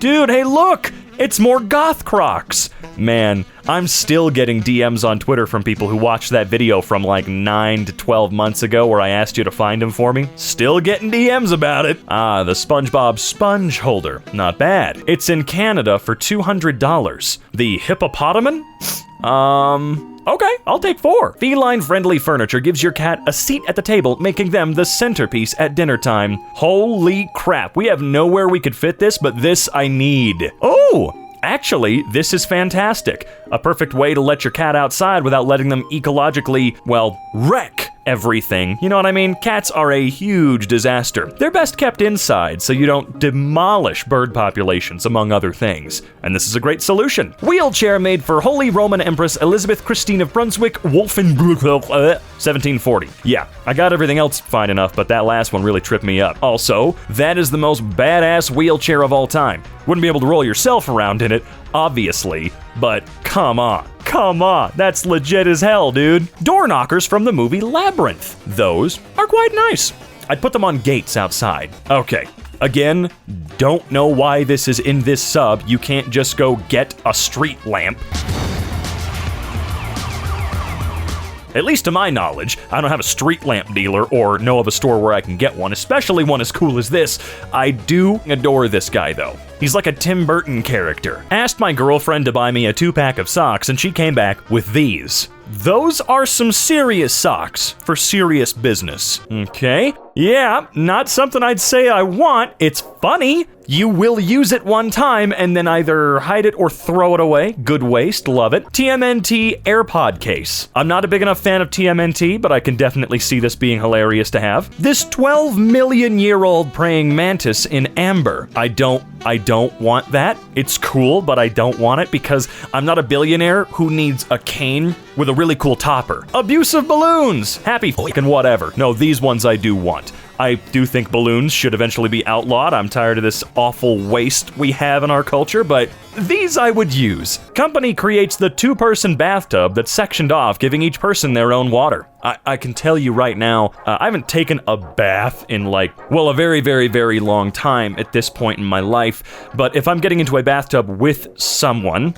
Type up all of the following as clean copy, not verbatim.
Dude, hey look! It's more goth Crocs! Man, I'm still getting DMs on Twitter from people who watched that video from like 9 to 12 months ago where I asked you to find them for me. Still getting DMs about it. The SpongeBob sponge holder. Not bad. It's in Canada for $200. The hippopotamin? Okay, I'll take 4. Feline-friendly furniture gives your cat a seat at the table, making them the centerpiece at dinner time. Holy crap, we have nowhere we could fit this, but this I need. Oh! Actually, this is fantastic. A perfect way to let your cat outside without letting them ecologically, well, wreck everything. You know what I mean? Cats are a huge disaster. They're best kept inside so you don't demolish bird populations, among other things. And this is a great solution. Wheelchair made for Holy Roman Empress Elizabeth Christine of Brunswick, 1740. Yeah, I got everything else fine enough, but that last one really tripped me up. Also, that is the most badass wheelchair of all time. Wouldn't be able to roll yourself around in it, obviously, but come on. Come on, that's legit as hell, dude. Door knockers from the movie Labyrinth. Those are quite nice. I'd put them on gates outside. Okay, again, don't know why this is in this sub. You can't just go get a street lamp. At least to my knowledge, I don't have a street lamp dealer or know of a store where I can get one, especially one as cool as this. I do adore this guy though. He's like a Tim Burton character. Asked my girlfriend to buy me a 2-pack of socks and she came back with these. Those are some serious socks for serious business. Okay? Yeah, not something I'd say I want. It's funny. You will use it one time and then either hide it or throw it away. Good waste, love it. TMNT AirPod case. I'm not a big enough fan of TMNT, but I can definitely see this being hilarious to have. This 12 million year old praying mantis in amber. I don't want that. It's cool, but I don't want it because I'm not a billionaire who needs a cane with a really cool topper. Abusive balloons. Happy fucking whatever. No, these ones I do want. I do think balloons should eventually be outlawed. I'm tired of this awful waste we have in our culture, but these I would use. Company creates the 2-person bathtub that's sectioned off, giving each person their own water. I can tell you right now, I haven't taken a bath in a very, very, very long time at this point in my life, but if I'm getting into a bathtub with someone,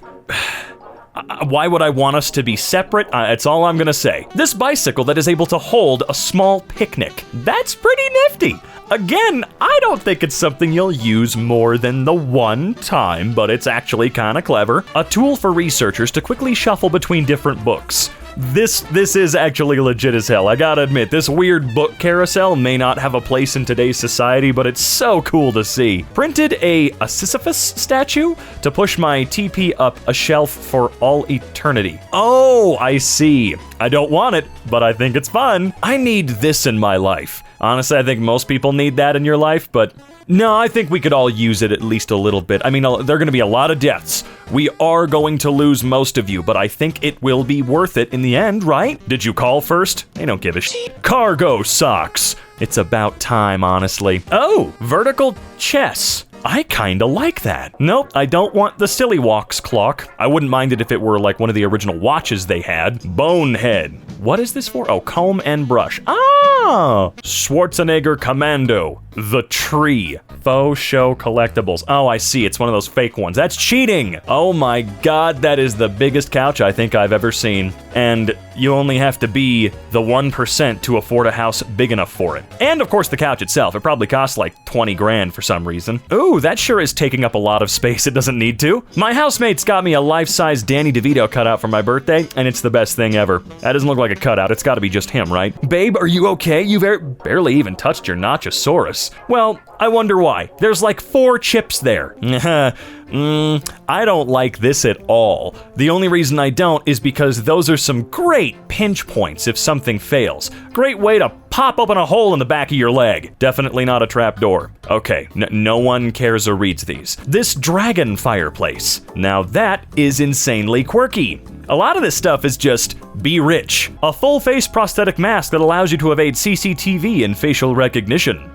why would I want us to be separate? That's all I'm gonna say. This bicycle that is able to hold a small picnic. That's pretty nifty. Again, I don't think it's something you'll use more than the one time, but it's actually kinda clever. A tool for researchers to quickly shuffle between different books. This is actually legit as hell. I gotta admit, this weird book carousel may not have a place in today's society, but it's so cool to see. Printed a Sisyphus statue to push my TP up a shelf for all eternity. Oh, I see. I don't want it, but I think it's fun. I need this in my life. Honestly, I think most people need that in your life, but no, I think we could all use it at least a little bit. I mean, there are going to be a lot of deaths. We are going to lose most of you, but I think it will be worth it in the end, right? Did you call first? They don't give a shit. Cargo socks. It's about time, honestly. Oh, vertical chess. I kinda like that. Nope, I don't want the Silly Walks clock. I wouldn't mind it if it were like one of the original watches they had. Bonehead. What is this for? Oh, comb and brush. Ah! Schwarzenegger Commando. The Tree. Faux show collectibles. Oh, I see. It's one of those fake ones. That's cheating! Oh my god, that is the biggest couch I think I've ever seen. And you only have to be the 1% to afford a house big enough for it. And of course the couch itself. It probably costs like 20 grand for some reason. Ooh, that sure is taking up a lot of space it doesn't need to. My housemates got me a life-size Danny DeVito cutout for my birthday, and it's the best thing ever. That doesn't look like a cutout. It's gotta be just him, right? Babe, are you okay? You barely even touched your Notchosaurus. Well, I wonder why. There's like 4 chips there. I don't like this at all. The only reason I don't is because those are some great pinch points if something fails. Great way to pop open a hole in the back of your leg. Definitely not a trap door. Okay, no one cares or reads these. This dragon fireplace. Now that is insanely quirky. A lot of this stuff is just be rich. A full-face prosthetic mask that allows you to evade CCTV and facial recognition.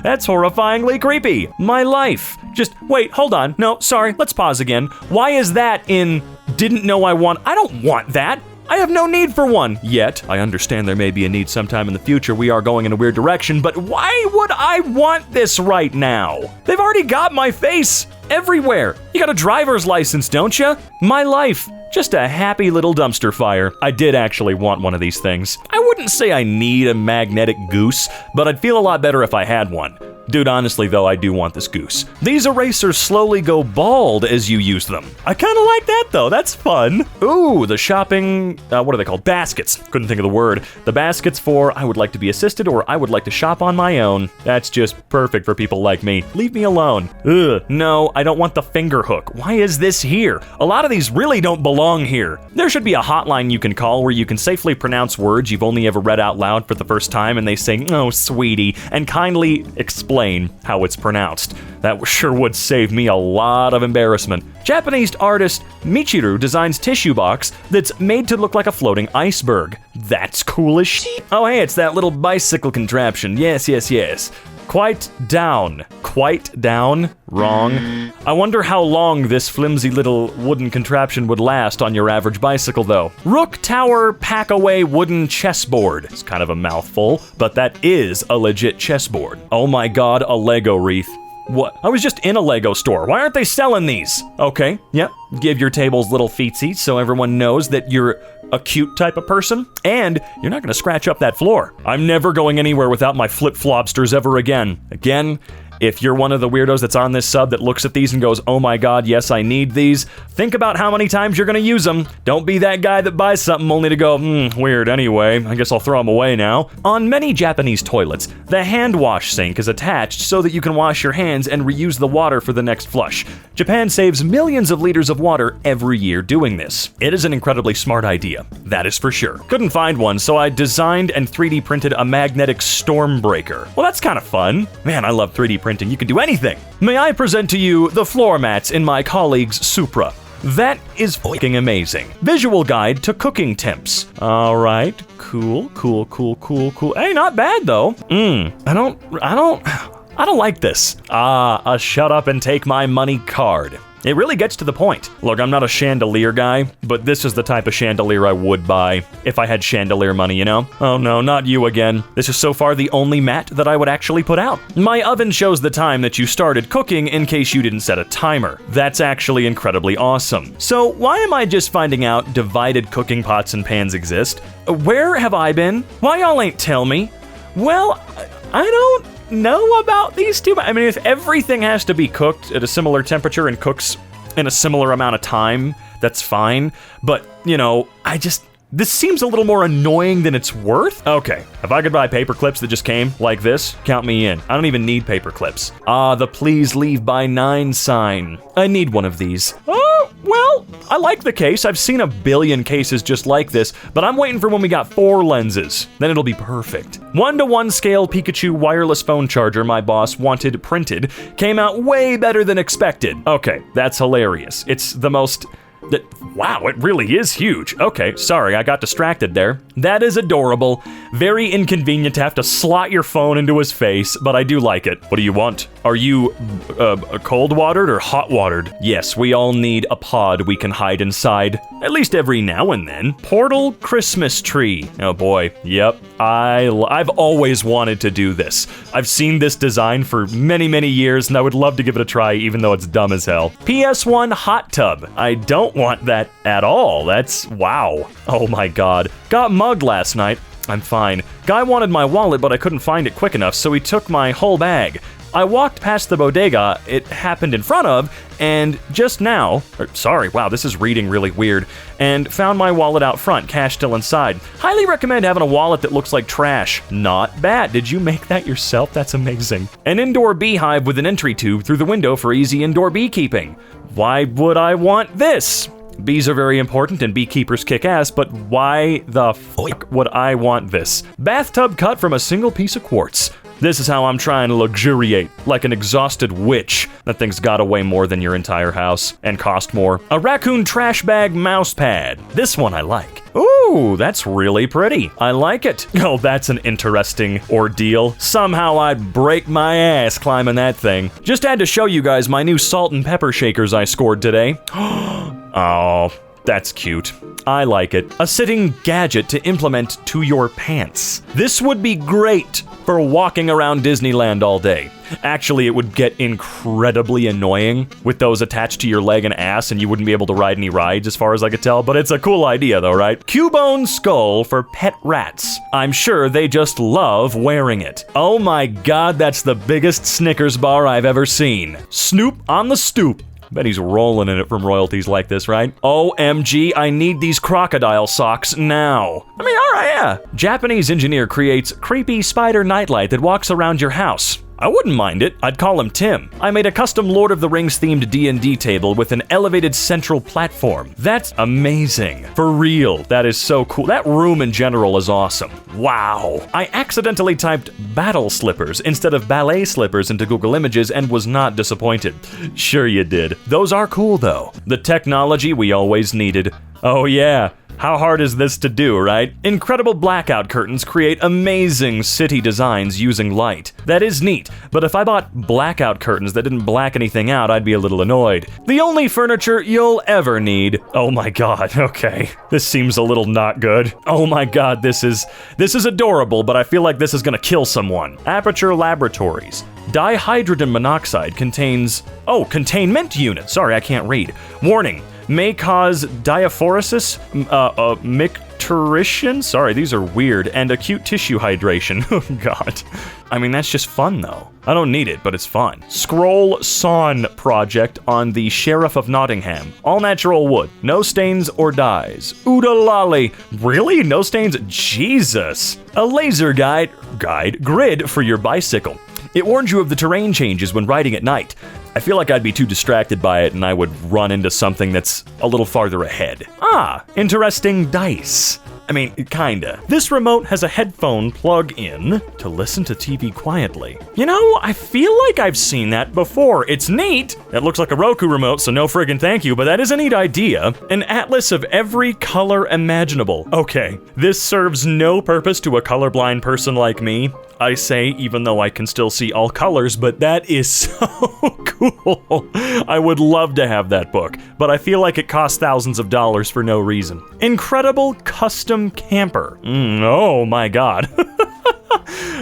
That's horrifyingly creepy. My life. Just, wait, hold on. No, sorry, let's pause again. Why is that in didn't know I want? I don't want that. I have no need for one yet. I understand there may be a need sometime in the future. We are going in a weird direction, but why would I want this right now? They've already got my face everywhere. You got a driver's license, don't you? My life. Just a happy little dumpster fire. I did actually want one of these things. I wouldn't say I need a magnetic goose, but I'd feel a lot better if I had one. Dude, honestly though, I do want this goose. These erasers slowly go bald as you use them. I kind of like that though, that's fun. Ooh, the shopping, what are they called? Baskets. Couldn't think of the word. The baskets for I would like to be assisted or I would like to shop on my own. That's just perfect for people like me. Leave me alone. Ugh, no, I don't want the finger hook. Why is this here? A lot of these really don't belong here. There should be a hotline you can call where you can safely pronounce words you've only ever read out loud for the first time and they say, "Oh, sweetie," and kindly explain how it's pronounced. That sure would save me a lot of embarrassment. Japanese artist Michiru designs tissue box that's made to look like a floating iceberg. That's cool as shit. Oh hey, it's that little bicycle contraption. Yes. Quite down. Wrong. I wonder how long this flimsy little wooden contraption would last on your average bicycle though. Rook Tower Pack-Away Wooden Chessboard. It's kind of a mouthful, but that is a legit chessboard. Oh my god, a Lego wreath. What? I was just in a Lego store. Why aren't they selling these? Okay, yep. Give your tables little feetsies so everyone knows that you're a cute type of person, and you're not gonna scratch up that floor. I'm never going anywhere without my flip-flopsters ever again. If you're one of the weirdos that's on this sub that looks at these and goes, "Oh my god, yes, I need these," think about how many times you're gonna use them. Don't be that guy that buys something only to go, weird anyway, I guess I'll throw them away now. On many Japanese toilets, the hand wash sink is attached so that you can wash your hands and reuse the water for the next flush. Japan saves millions of liters of water every year doing this. It is an incredibly smart idea, that is for sure. Couldn't find one, so I designed and 3D printed a magnetic storm breaker. Well, that's kind of fun. Man, I love 3D printing. You can do anything. May I present to you the floor mats in my colleague's Supra. That is fucking amazing. Visual guide to cooking temps. All right, cool. Hey, not bad though. I don't like this. A shut up and take my money card. It really gets to the point. Look, I'm not a chandelier guy, but this is the type of chandelier I would buy if I had chandelier money, you know? Oh no, not you again. This is so far the only mat that I would actually put out. My oven shows the time that you started cooking in case you didn't set a timer. That's actually incredibly awesome. So why am I just finding out divided cooking pots and pans exist? Where have I been? Why y'all ain't tell me? Well, I don't know about these two. I mean, if everything has to be cooked at a similar temperature and cooks in a similar amount of time, that's fine. But, you know, this seems a little more annoying than it's worth. Okay, if I could buy paper clips that just came like this, count me in. I don't even need paper clips. The please leave by 9 sign. I need one of these. Oh, well, I like the case. I've seen a billion cases just like this, but I'm waiting for when we got 4 lenses. Then it'll be perfect. 1-to-1 scale Pikachu wireless phone charger my boss wanted printed came out way better than expected. Okay, that's hilarious. It's the most... Wow, it really is huge. Okay, sorry, I got distracted there. That is adorable. Very inconvenient to have to slot your phone into his face, but I do like it. What do you want? Are you cold-watered or hot-watered? Yes, we all need a pod we can hide inside. At least every now and then. Portal Christmas tree. Oh boy, yep. I've always wanted to do this. I've seen this design for many, many years, and I would love to give it a try, even though it's dumb as hell. PS1 hot tub. I don't want that at all. That's wow. Oh my god. Got mugged last night. I'm fine. Guy wanted my wallet, but I couldn't find it quick enough, so he took my whole bag. I walked past the bodega it happened in front of, and just now, wow, this is reading really weird, and found my wallet out front, cash still inside. Highly recommend having a wallet that looks like trash. Not bad. Did you make that yourself? That's amazing. An indoor beehive with an entry tube through the window for easy indoor beekeeping. Why would I want this? Bees are very important and beekeepers kick ass, but why the fuck would I want this? Bathtub cut from a single piece of quartz. This is how I'm trying to luxuriate, like an exhausted witch. That thing's gotta weigh more than your entire house, and cost more. A raccoon trash bag mouse pad. This one I like. Ooh, that's really pretty. I like it. Oh, that's an interesting ordeal. Somehow I'd break my ass climbing that thing. Just had to show you guys my new salt and pepper shakers I scored today. Oh, That's cute. I like it. A sitting gadget to implement to your pants. This would be great for walking around Disneyland all day. Actually, it would get incredibly annoying with those attached to your leg and ass, and you wouldn't be able to ride any rides as far as I could tell, but it's a cool idea though, right? Cubone skull for pet rats. I'm sure they just love wearing it. Oh my god, that's the biggest Snickers bar I've ever seen. Snoop on the stoop. Bet he's rolling in it from royalties like this, right? OMG, I need these crocodile socks now. I mean, alright, yeah. Japanese engineer creates creepy spider nightlight that walks around your house. I wouldn't mind it. I'd call him Tim. I made a custom Lord of the Rings themed D&D table with an elevated central platform. That's amazing. For real, that is so cool. That room in general is awesome. Wow. I accidentally typed battle slippers instead of ballet slippers into Google Images and was not disappointed. Sure you did. Those are cool though. The technology we always needed. Oh yeah. How hard is this to do, right? Incredible blackout curtains create amazing city designs using light. That is neat, but if I bought blackout curtains that didn't black anything out, I'd be a little annoyed. The only furniture you'll ever need. Oh my god, okay. This seems a little not good. Oh my god, this is adorable, but I feel like this is gonna kill someone. Aperture Laboratories. Dihydrogen monoxide contains... Oh, containment unit. Sorry, I can't read. Warning. May cause diaphoresis, micturition, sorry, these are weird, and acute tissue hydration. Oh god. I mean, that's just fun though. I don't need it, but it's fun. Scroll Sawn project on the Sheriff of Nottingham. All natural wood, no stains or dyes. Oodalali. Really? No stains? Jesus. A laser grid for your bicycle. It warns you of the terrain changes when riding at night. I feel like I'd be too distracted by it and I would run into something that's a little farther ahead. Ah, interesting dice. I mean, kinda. This remote has a headphone plug-in to listen to TV quietly. You know, I feel like I've seen that before. It's neat. It looks like a Roku remote, so no friggin' thank you, but that is a neat idea. An atlas of every color imaginable. Okay, this serves no purpose to a colorblind person like me. I say, even though I can still see all colors, but that is so cool. I would love to have that book, but I feel like it costs thousands of dollars for no reason. Incredible custom camper. Oh my god.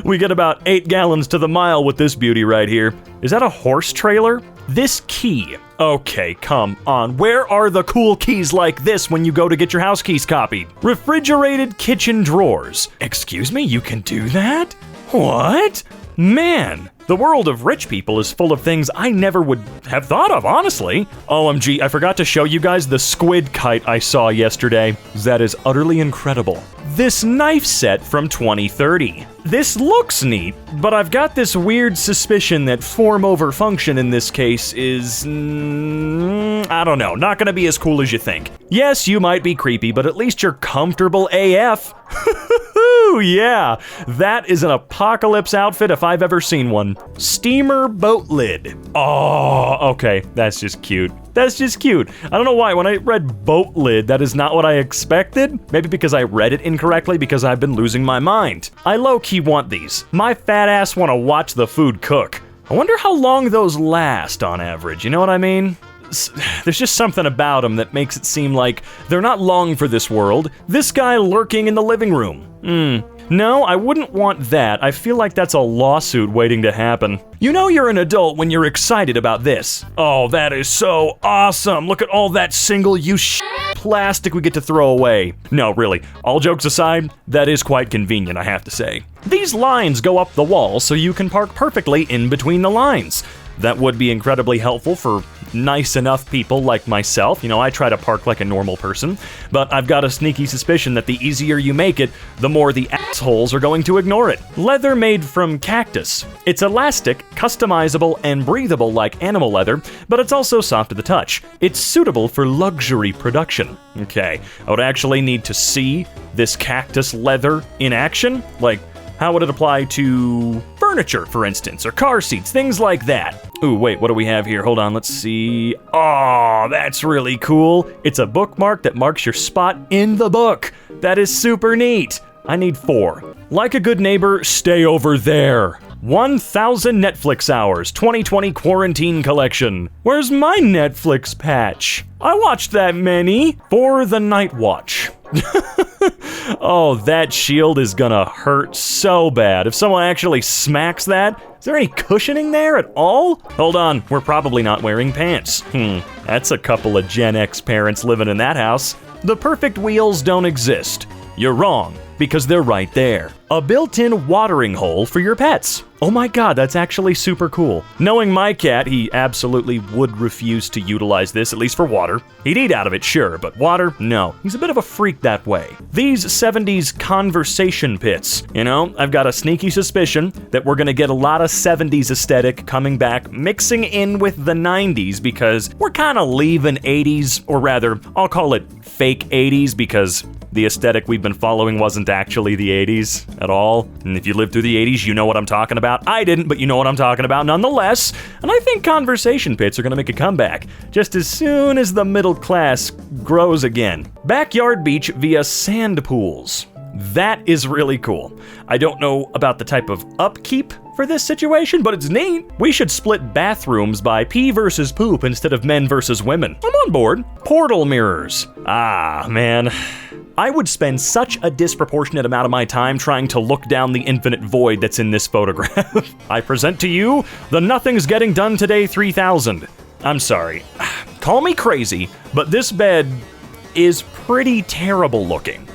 We get about 8 gallons to the mile with this beauty right here. Is that a horse trailer? This key. Okay, come on. Where are the cool keys like this when you go to get your house keys copied? Refrigerated kitchen drawers. Excuse me, you can do that? What? Man, the world of rich people is full of things I never would have thought of, honestly. OMG, I forgot to show you guys the squid kite I saw yesterday. That is utterly incredible. This knife set from 2030. This looks neat, but I've got this weird suspicion that form over function in this case is... I don't know, not gonna be as cool as you think. Yes, you might be creepy, but at least you're comfortable AF. Yeah, that is an apocalypse outfit if I've ever seen one. Steamer boat lid. Oh, okay, that's just cute. That's just cute. I don't know why, when I read boat lid, that is not what I expected. Maybe because I read it incorrectly because I've been losing my mind. I low-key want these. My fat ass want to watch the food cook. I wonder how long those last on average, you know what I mean? There's just something about them that makes it seem like they're not long for this world. This guy lurking in the living room. No, I wouldn't want that. I feel like that's a lawsuit waiting to happen. You know you're an adult when you're excited about this. Oh, that is so awesome. Look at all that single-use plastic we get to throw away. No, really, all jokes aside, that is quite convenient, I have to say. These lines go up the wall so you can park perfectly in between the lines. That would be incredibly helpful for nice enough people like myself. You know, I try to park like a normal person, but I've got a sneaky suspicion that the easier you make it, the more the assholes are going to ignore it. Leather made from cactus. It's elastic, customizable, and breathable like animal leather, but it's also soft to the touch. It's suitable for luxury production. Okay, I would actually need to see this cactus leather in action. Like, how would it apply to furniture, for instance, or car seats, things like that? Ooh, wait, what do we have here? Hold on, let's see. Oh, that's really cool. It's a bookmark that marks your spot in the book. That is super neat. I need 4. Like a good neighbor, stay over there. 1,000 Netflix hours, 2020 quarantine collection. Where's my Netflix patch? I watched that many for the night watch. Oh, that shield is gonna hurt so bad. If someone actually smacks that, is there any cushioning there at all? Hold on, we're probably not wearing pants. That's a couple of Gen X parents living in that house. The perfect wheels don't exist. You're wrong, because they're right there. A built-in watering hole for your pets. Oh my god, that's actually super cool. Knowing my cat, he absolutely would refuse to utilize this, at least for water. He'd eat out of it, sure, but water, no. He's a bit of a freak that way. These 70s conversation pits. You know, I've got a sneaky suspicion that we're gonna get a lot of 70s aesthetic coming back, mixing in with the 90s, because we're kind of leaving 80s, or rather, I'll call it fake 80s, because the aesthetic we've been following wasn't actually the 80s at all. And if you lived through the 80s, you know what I'm talking about. I didn't, but you know what I'm talking about nonetheless. And I think conversation pits are gonna make a comeback, just as soon as the middle class grows again. Backyard beach via sand pools. That is really cool. I don't know about the type of upkeep for this situation, but it's neat. We should split bathrooms by pee versus poop instead of men versus women. I'm on board. Portal mirrors. Ah, man. I would spend such a disproportionate amount of my time trying to look down the infinite void that's in this photograph. I present to you the Nothing's Getting Done Today 3000. I'm sorry. Call me crazy, but this bed is pretty terrible looking.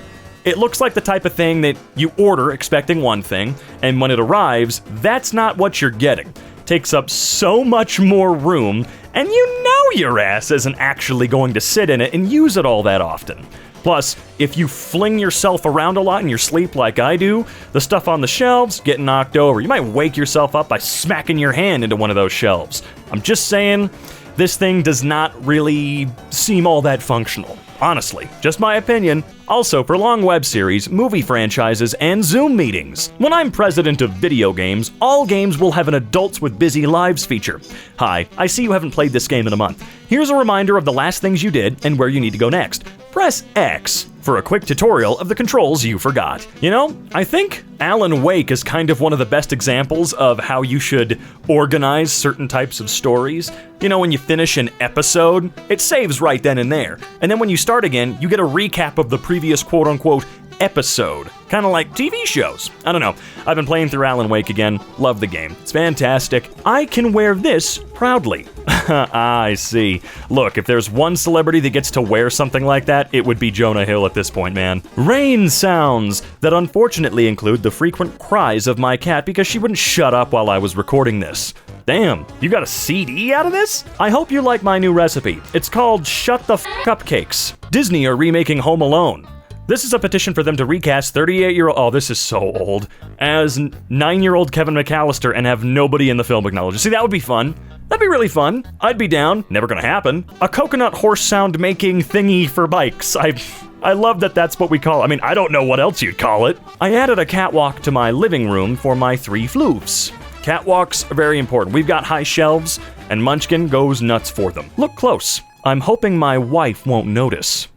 It looks like the type of thing that you order expecting one thing, and when it arrives, that's not what you're getting. Takes up so much more room, and you know your ass isn't actually going to sit in it and use it all that often. Plus, if you fling yourself around a lot in your sleep like I do, the stuff on the shelves get knocked over. You might wake yourself up by smacking your hand into one of those shelves. I'm just saying, this thing does not really seem all that functional. Honestly, just my opinion. Also, for long web series, movie franchises, and Zoom meetings. When I'm president of video games, all games will have an Adults with Busy Lives feature. Hi, I see you haven't played this game in a month. Here's a reminder of the last things you did and where you need to go next. Press X for a quick tutorial of the controls you forgot. You know, I think Alan Wake is kind of one of the best examples of how you should organize certain types of stories. You know, when you finish an episode, it saves right then and there. And then when you start again, you get a recap of the previous quote-unquote episode. Kind of like TV shows. I don't know. I've been playing through Alan Wake again. Love the game. It's fantastic. I can wear this proudly. I see. Look, if there's one celebrity that gets to wear something like that, it would be Jonah Hill at this point, man. Rain sounds that unfortunately include the frequent cries of my cat because she wouldn't shut up while I was recording this. Damn, you got a CD out of this? I hope you like my new recipe. It's called Shut the F Up Cakes. Disney are remaking Home Alone. This is a petition for them to recast 38-year-old, oh, this is so old, as 9-year-old Kevin McAllister and have nobody in the film acknowledged. See, that would be fun. That'd be really fun. I'd be down. Never gonna happen. A coconut horse sound making thingy for bikes. I love that that's what we call it. I mean, I don't know what else you'd call it. I added a catwalk to my living room for my 3 floofs. Catwalks are very important. We've got high shelves, and Munchkin goes nuts for them. Look close. I'm hoping my wife won't notice.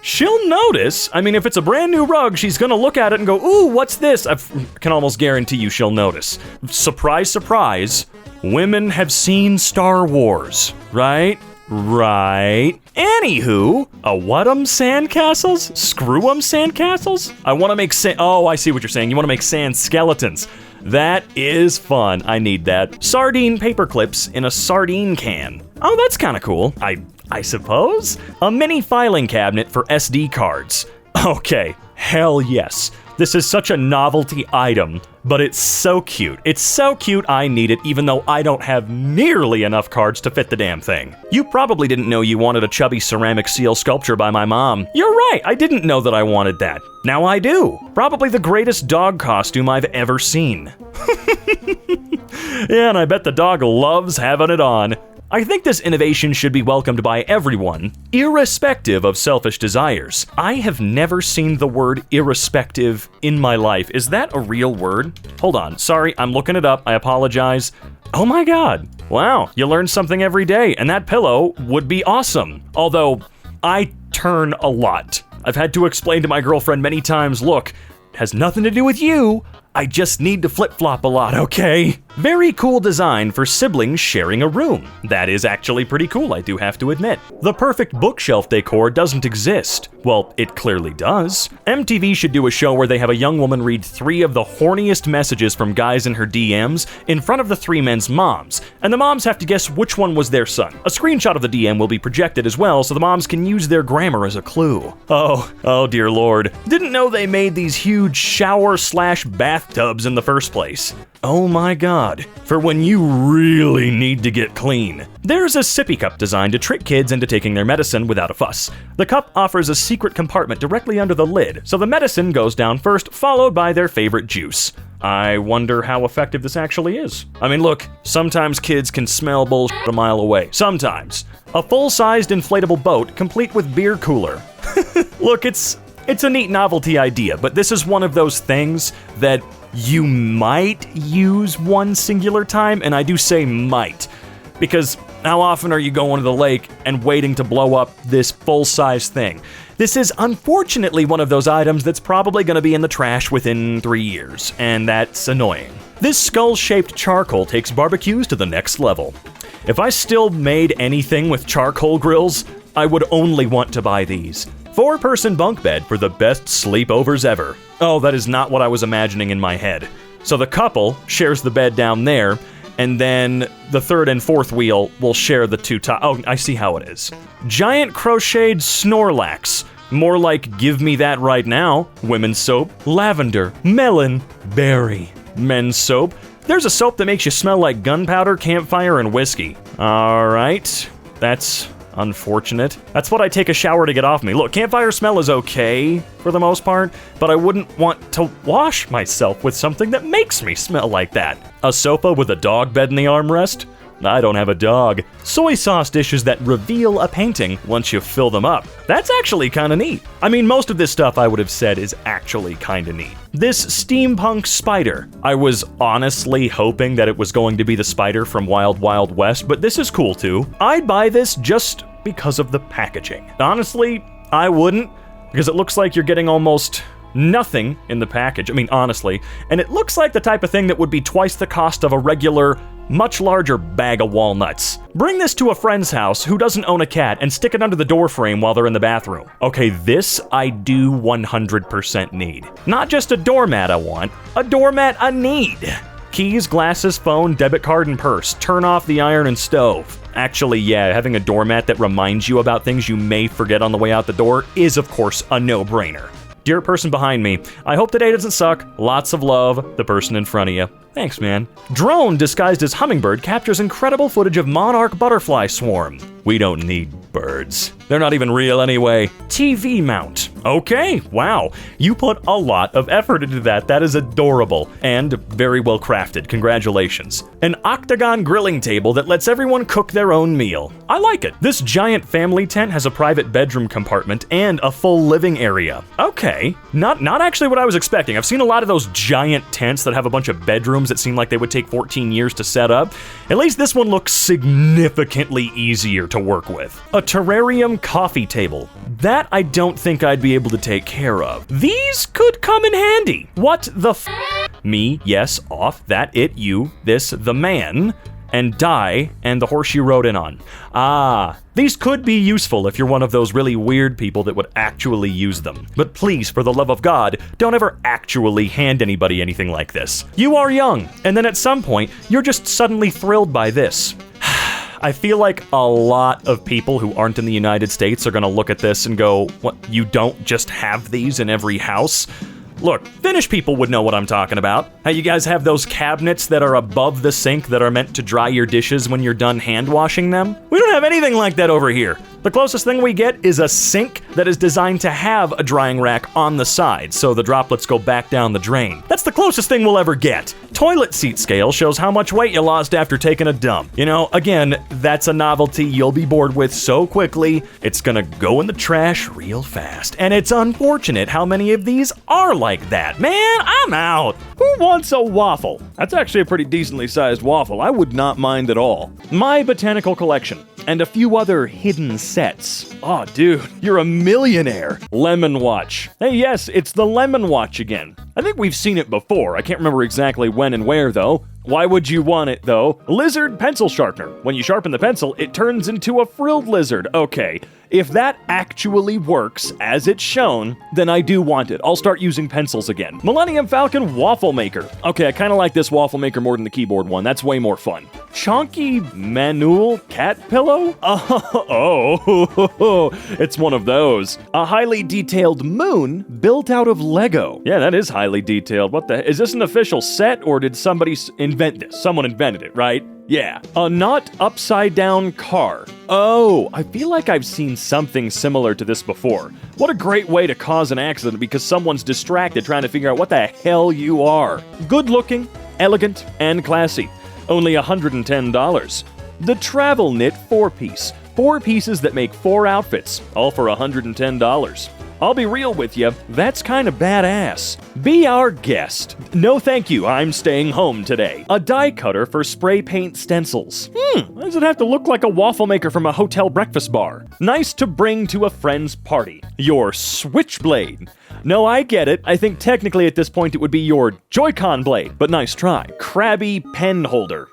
She'll notice. I mean, if it's a brand new rug, she's gonna look at it and go, ooh, what's this? I can almost guarantee you she'll notice. Surprise, surprise. Women have seen Star Wars, right? Right. Anywho, a what-em sandcastles? Screw-em sandcastles? I want to make oh, I see what you're saying. You want to make sand skeletons. That is fun. I need that. Sardine paper clips in a sardine can. Oh, that's kind of cool. I suppose? A mini filing cabinet for SD cards. Okay, hell yes. This is such a novelty item, but it's so cute. It's so cute I need it, even though I don't have nearly enough cards to fit the damn thing. You probably didn't know you wanted a chubby ceramic seal sculpture by my mom. You're right, I didn't know that I wanted that. Now I do. Probably the greatest dog costume I've ever seen. Yeah, and I bet the dog loves having it on. I think this innovation should be welcomed by everyone, irrespective of selfish desires. I have never seen the word irrespective in my life. Is that a real word? Hold on, sorry, I'm looking it up, I apologize. Oh my god, wow, you learn something every day, and that pillow would be awesome. Although, I turn a lot. I've had to explain to my girlfriend many times, look, it has nothing to do with you. I just need to flip-flop a lot, okay? Very cool design for siblings sharing a room. That is actually pretty cool, I do have to admit. The perfect bookshelf decor doesn't exist. Well, it clearly does. MTV should do a show where they have a young woman read 3 of the horniest messages from guys in her DMs in front of the 3 men's moms, and the moms have to guess which one was their son. A screenshot of the DM will be projected as well, so the moms can use their grammar as a clue. Oh dear lord. Didn't know they made these huge shower/bathtubs in the first place. Oh my god, for when you really need to get clean. There's a sippy cup designed to trick kids into taking their medicine without a fuss. The cup offers a secret compartment directly under the lid, so the medicine goes down first, followed by their favorite juice. I wonder how effective this actually is. I mean, look, sometimes kids can smell bullshit a mile away. Sometimes. A full-sized inflatable boat, complete with beer cooler. Look, it's a neat novelty idea, but this is one of those things that you might use one singular time, and I do say might, because how often are you going to the lake and waiting to blow up this full-size thing? This is unfortunately one of those items that's probably going to be in the trash within 3 years, and that's annoying. This skull-shaped charcoal takes barbecues to the next level. If I still made anything with charcoal grills, I would only want to buy these. 4-person bunk bed for the best sleepovers ever. Oh, that is not what I was imagining in my head. So the couple shares the bed down there, and then the 3rd and 4th wheel will share the 2 top. Oh, I see how it is. Giant crocheted Snorlax. More like give me that right now. Women's soap. Lavender. Melon. Berry. Men's soap. There's a soap that makes you smell like gunpowder, campfire, and whiskey. Alright. That's unfortunate. That's what I take a shower to get off me. Look, campfire smell is okay for the most part, but I wouldn't want to wash myself with something that makes me smell like that. A sofa with a dog bed in the armrest? I don't have a dog. Soy sauce dishes that reveal a painting once you fill them up. That's actually kinda neat. I mean, most of this stuff I would have said is actually kinda neat. This steampunk spider. I was honestly hoping that it was going to be the spider from Wild Wild West, but this is cool too. I'd buy this just because of the packaging. Honestly, I wouldn't, because it looks like you're getting almost nothing in the package. I mean, honestly. And it looks like the type of thing that would be twice the cost of a regular, much larger bag of walnuts. Bring this to a friend's house who doesn't own a cat and stick it under the door frame while they're in the bathroom. Okay, this I do 100% need. Not just a doormat I want, a doormat I need. Keys, glasses, phone, debit card, and purse. Turn off the iron and stove. Actually, yeah, having a doormat that reminds you about things you may forget on the way out the door is, of course, a no-brainer. Dear person behind me, I hope the day doesn't suck. Lots of love, the person in front of you. Thanks, man. Drone disguised as hummingbird captures incredible footage of monarch butterfly swarm. We don't need birds. They're not even real anyway. TV mount. Okay, wow. You put a lot of effort into that. That is adorable and very well crafted. Congratulations. An octagon grilling table that lets everyone cook their own meal. I like it. This giant family tent has a private bedroom compartment and a full living area. Okay, not actually what I was expecting. I've seen a lot of those giant tents that have a bunch of bedrooms that seem like they would take 14 years to set up. At least this one looks significantly easier to work with. A terrarium coffee table. That I don't think I'd be able to take care of. These could come in handy. What the f? Me, yes, off, that, it, you, this, the man, and die, and the horse you rode in on. Ah, these could be useful if you're one of those really weird people that would actually use them. But please, for the love of God, don't ever actually hand anybody anything like this. You are young, and then at some point, you're just suddenly thrilled by this. I feel like a lot of people who aren't in the United States are gonna look at this and go, what, you don't just have these in every house? Look, Finnish people would know what I'm talking about. How you guys have those cabinets that are above the sink that are meant to dry your dishes when you're done hand washing them? We don't have anything like that over here. The closest thing we get is a sink that is designed to have a drying rack on the side, so the droplets go back down the drain. That's the closest thing we'll ever get. Toilet seat scale shows how much weight you lost after taking a dump. You know, again, that's a novelty you'll be bored with so quickly, it's gonna go in the trash real fast. And it's unfortunate how many of these are like that. Man, I'm out. Who wants a waffle? That's actually a pretty decently sized waffle. I would not mind at all. My botanical collection, and a few other hidden sets. Oh, dude, you're a millionaire. Lemon Watch. Hey, yes, it's the Lemon Watch again. I think we've seen it before. I can't remember exactly when and where, though. Why would you want it, though? Lizard pencil sharpener. When you sharpen the pencil, it turns into a frilled lizard. Okay, if that actually works as it's shown, then I do want it. I'll start using pencils again. Millennium Falcon waffle maker. Okay, I kind of like this waffle maker more than the keyboard one. That's way more fun. Chonky Manual cat pillow? Oh, it's one of those. A highly detailed moon built out of Lego. Yeah, that is highly detailed. What the? Is this an official set or did somebody invent this? Someone invented it, right? Yeah. A not upside down car. Oh, I feel like I've seen something similar to this before. What a great way to cause an accident because someone's distracted trying to figure out what the hell you are. Good looking, elegant, and classy. Only $110. The Travel Knit 4-piece. 4 pieces that make 4 outfits, all for $110. I'll be real with you, that's kind of badass. Be our guest. No thank you, I'm staying home today. A die cutter for spray paint stencils. Why does it have to look like a waffle maker from a hotel breakfast bar? Nice to bring to a friend's party. Your Switchblade. No, I get it. I think technically at this point it would be your Joy-Con blade, but nice try. Crabby pen holder.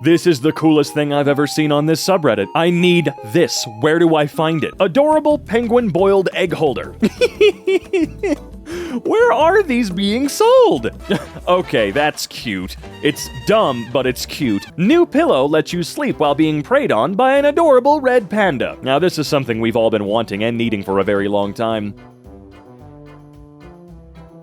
This is the coolest thing I've ever seen on this subreddit. I need this. Where do I find it? Adorable penguin boiled egg holder. Where are these being sold? Okay, that's cute. It's dumb, but it's cute. New pillow lets you sleep while being preyed on by an adorable red panda. Now, this is something we've all been wanting and needing for a very long time.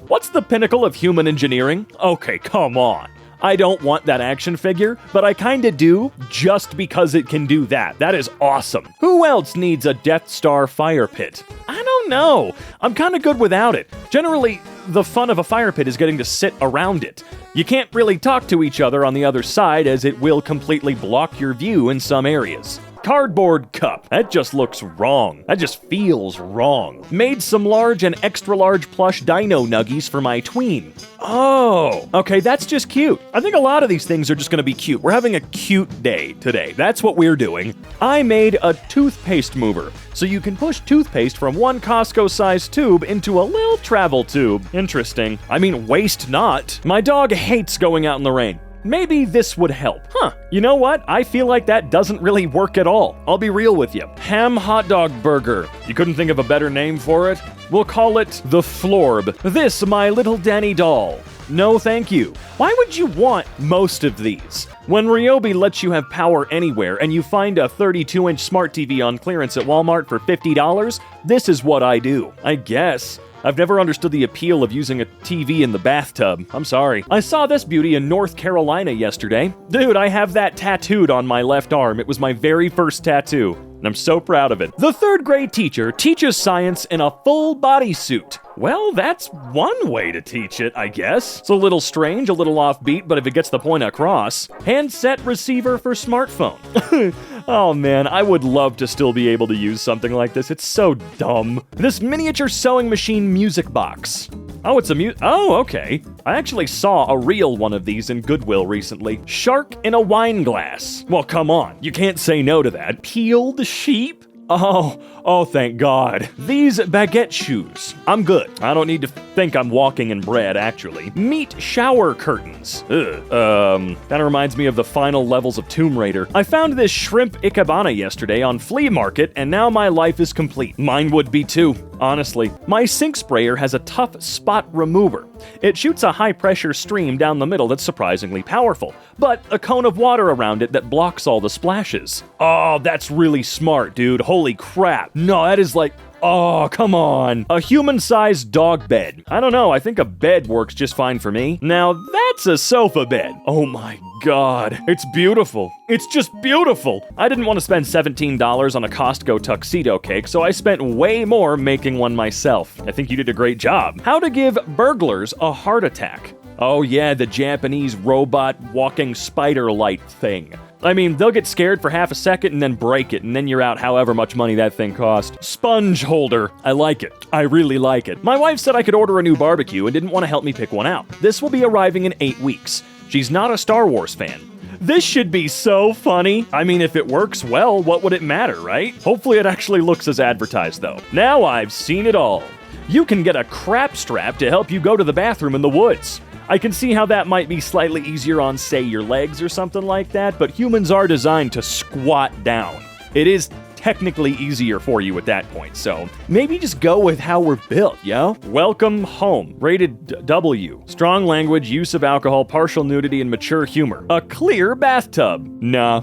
What's the pinnacle of human engineering? Okay, come on. I don't want that action figure, but I kinda do, just because it can do that. That is awesome. Who else needs a Death Star fire pit? I don't know. I'm kinda good without it. Generally, the fun of a fire pit is getting to sit around it. You can't really talk to each other on the other side as it will completely block your view in some areas. Cardboard cup. That just looks wrong. That just feels wrong. Made some large and extra large plush dino nuggies for my tween. Oh, okay, that's just cute. I think a lot of these things are just gonna be cute. We're having a cute day today. That's what we're doing. I made a toothpaste mover, so you can push toothpaste from one Costco-sized tube into a little travel tube. Interesting. I mean, waste not. My dog hates going out in the rain. Maybe this would help. You know what? I feel like that doesn't really work at all. I'll be real with you. Ham hot dog burger. You couldn't think of a better name for it? We'll call it the Florb. This, my little Danny doll. No thank you. Why would you want most of these? When Ryobi lets you have power anywhere and you find a 32-inch smart TV on clearance at Walmart for $50, this is what I do. I guess. I've never understood the appeal of using a TV in the bathtub. I'm sorry. I saw this beauty in North Carolina yesterday. Dude, I have that tattooed on my left arm. It was my very first tattoo, and I'm so proud of it. The 3rd grade teacher teaches science in a full bodysuit. Well, that's one way to teach it, I guess. It's a little strange, a little offbeat, but if it gets the point across. Handset receiver for smartphone. Oh man, I would love to still be able to use something like this. It's so dumb. This miniature sewing machine music box. Oh, it's a oh, okay. I actually saw a real one of these in Goodwill recently. Shark in a wine glass. Well, come on. You can't say no to that. Peeled sheep? Oh, thank God. These baguette shoes. I'm good. I don't need to think I'm walking in bread, actually. Meat shower curtains. Kinda reminds me of the final levels of Tomb Raider. I found this shrimp ikebana yesterday on Flea Market, and now my life is complete. Mine would be too, honestly. My sink sprayer has a tough spot remover. It shoots a high-pressure stream down the middle that's surprisingly powerful, but a cone of water around it that blocks all the splashes. Oh, that's really smart, dude. Holy crap. No, that is like... Oh, come on. A human-sized dog bed. I don't know, I think a bed works just fine for me. Now, that's a sofa bed. Oh my God. It's beautiful. It's just beautiful. I didn't want to spend $17 on a Costco tuxedo cake, so I spent way more making one myself. I think you did a great job. How to give burglars a heart attack. Oh yeah, the Japanese robot walking spider light thing. I mean, they'll get scared for half a second and then break it, and then you're out however much money that thing cost. Sponge holder. I like it. I really like it. My wife said I could order a new barbecue and didn't want to help me pick one out. This will be arriving in 8 weeks. She's not a Star Wars fan. This should be so funny. I mean, if it works well, what would it matter, right? Hopefully it actually looks as advertised, though. Now I've seen it all. You can get a crap strap to help you go to the bathroom in the woods. I can see how that might be slightly easier on, say, your legs or something like that, but humans are designed to squat down. It is technically easier for you at that point, so maybe just go with how we're built, yo? Welcome home. Rated W. Strong language, use of alcohol, partial nudity, and mature humor. A clear bathtub. Nah.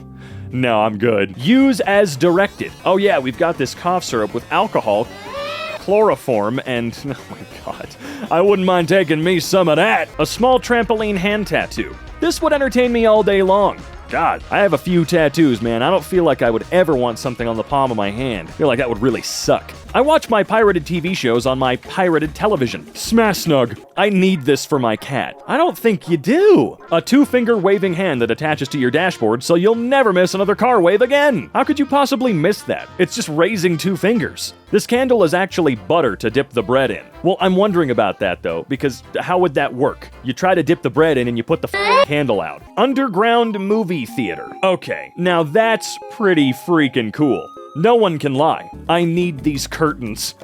No, I'm good. Use as directed. Oh yeah, we've got this cough syrup with alcohol, chloroform, and oh my god, I wouldn't mind taking me some of that. A small trampoline hand tattoo. This would entertain me all day long. God, I have a few tattoos, man. I don't feel like I would ever want something on the palm of my hand. I feel like that would really suck. I watch my pirated TV shows on my pirated television. Smash snug. I need this for my cat. I don't think you do. A 2-finger waving hand that attaches to your dashboard so you'll never miss another car wave again. How could you possibly miss that? It's just raising 2 fingers. This candle is actually butter to dip the bread in. Well, I'm wondering about that though, because how would that work? You try to dip the bread in and you put the candle out. Underground movie theater. Okay, now that's pretty freaking cool. No one can lie. I need these curtains.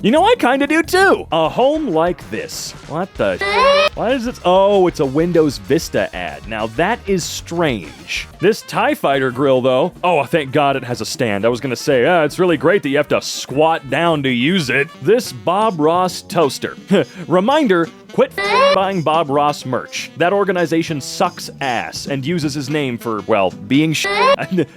You know, I kinda do too. A home like this. What the Why is it? Oh, it's a Windows Vista ad. Now that is strange. This TIE Fighter grill though. Oh, thank God it has a stand. I was gonna say, it's really great that you have to squat down to use it. This Bob Ross toaster. Reminder, quit buying Bob Ross merch. That organization sucks ass and uses his name for, well, being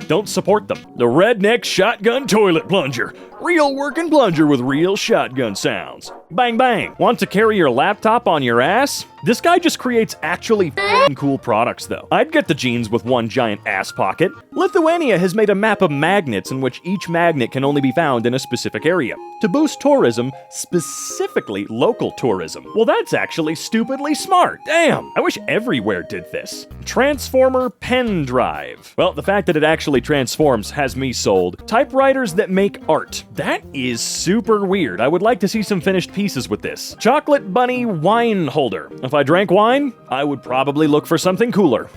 Don't support them. The Redneck Shotgun Toilet Plunger. Real working plunger with real shotgun sounds. Bang bang. Want to carry your laptop on your ass? This guy just creates actually cool products though. I'd get the jeans with one giant ass pocket. Lithuania has made a map of magnets in which each magnet can only be found in a specific area to boost tourism, specifically local tourism. Well, that's actually stupidly smart. Damn, I wish everywhere did this. Transformer pen drive. Well, the fact that it actually transforms has me sold. Typewriters that make art. That is super weird. I would like to see some finished pieces with this. Chocolate bunny wine holder. If I drank wine, I would probably look for something cooler.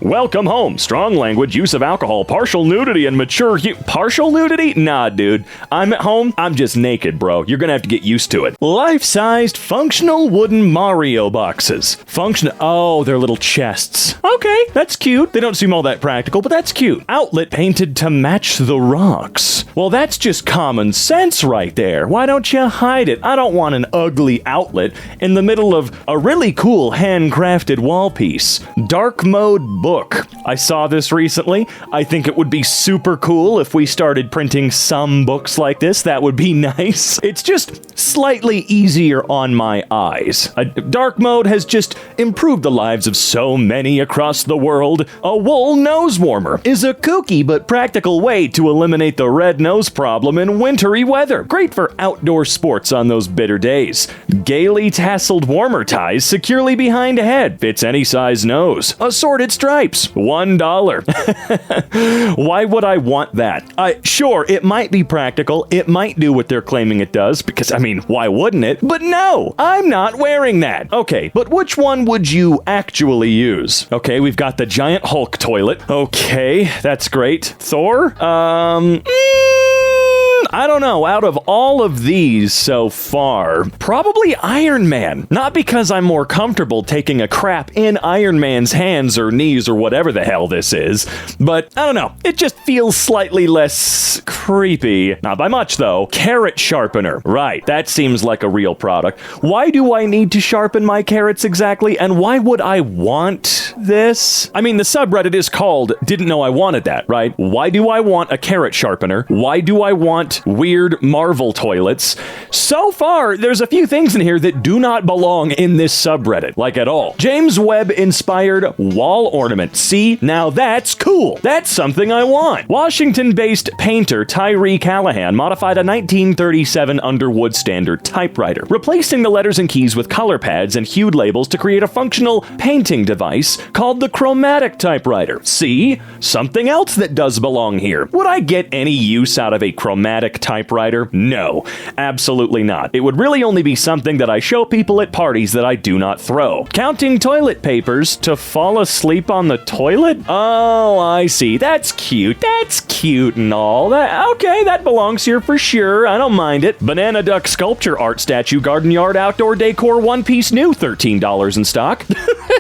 Welcome home. Strong language, use of alcohol, partial nudity, and mature partial nudity? Nah, dude. I'm at home. I'm just naked, bro. You're gonna have to get used to it. Life-sized functional wooden Mario boxes. Oh, they're little chests. Okay, that's cute. They don't seem all that practical, but that's cute. Outlet painted to match the rocks. Well, that's just common sense right there. Why don't you hide it? I don't want an ugly outlet in the middle of a really cool handcrafted wall piece. Dark mode book. I saw this recently. I think it would be super cool if we started printing some books like this. That would be nice. It's just slightly easier on my eyes. Dark mode has just improved the lives of so many across the world. A wool nose warmer is a kooky but practical way to eliminate the red nose problem in wintry weather. Great for outdoor sports on those bitter days. Gaily tasseled warmer ties securely behind a head. Fits any size nose. Assorted stripes. $1. Why would I want that? Sure, it might be practical. It might do what they're claiming it does, because, I mean, why wouldn't it? But no, I'm not wearing that. Okay, but which one would you actually use? Okay, we've got the giant Hulk toilet. Okay, that's great. Thor? I don't know, out of all of these so far, probably Iron Man. Not because I'm more comfortable taking a crap in Iron Man's hands or knees or whatever the hell this is, but I don't know, it just feels slightly less creepy. Not by much though. Carrot sharpener. Right, that seems like a real product. Why do I need to sharpen my carrots exactly, and why would I want this? I mean, the subreddit is called Didn't Know I Wanted That, right? Why do I want a carrot sharpener? Why do I want weird Marvel toilets? So far, there's a few things in here that do not belong in this subreddit, like at all. James Webb-inspired wall ornament. See, now that's cool. That's something I want. Washington-based painter Tyree Callahan modified a 1937 Underwood standard typewriter, replacing the letters and keys with color pads and hued labels to create a functional painting device called the chromatic typewriter. See? Something else that does belong here. Would I get any use out of a chromatic thick typewriter? No, absolutely not. It would really only be something that I show people at parties that I do not throw. Counting toilet papers to fall asleep on the toilet? Oh, I see. That's cute. That's cute and all. Okay, that belongs here for sure. I don't mind it. Banana duck sculpture art statue, garden yard, outdoor decor, one piece new, $13 in stock.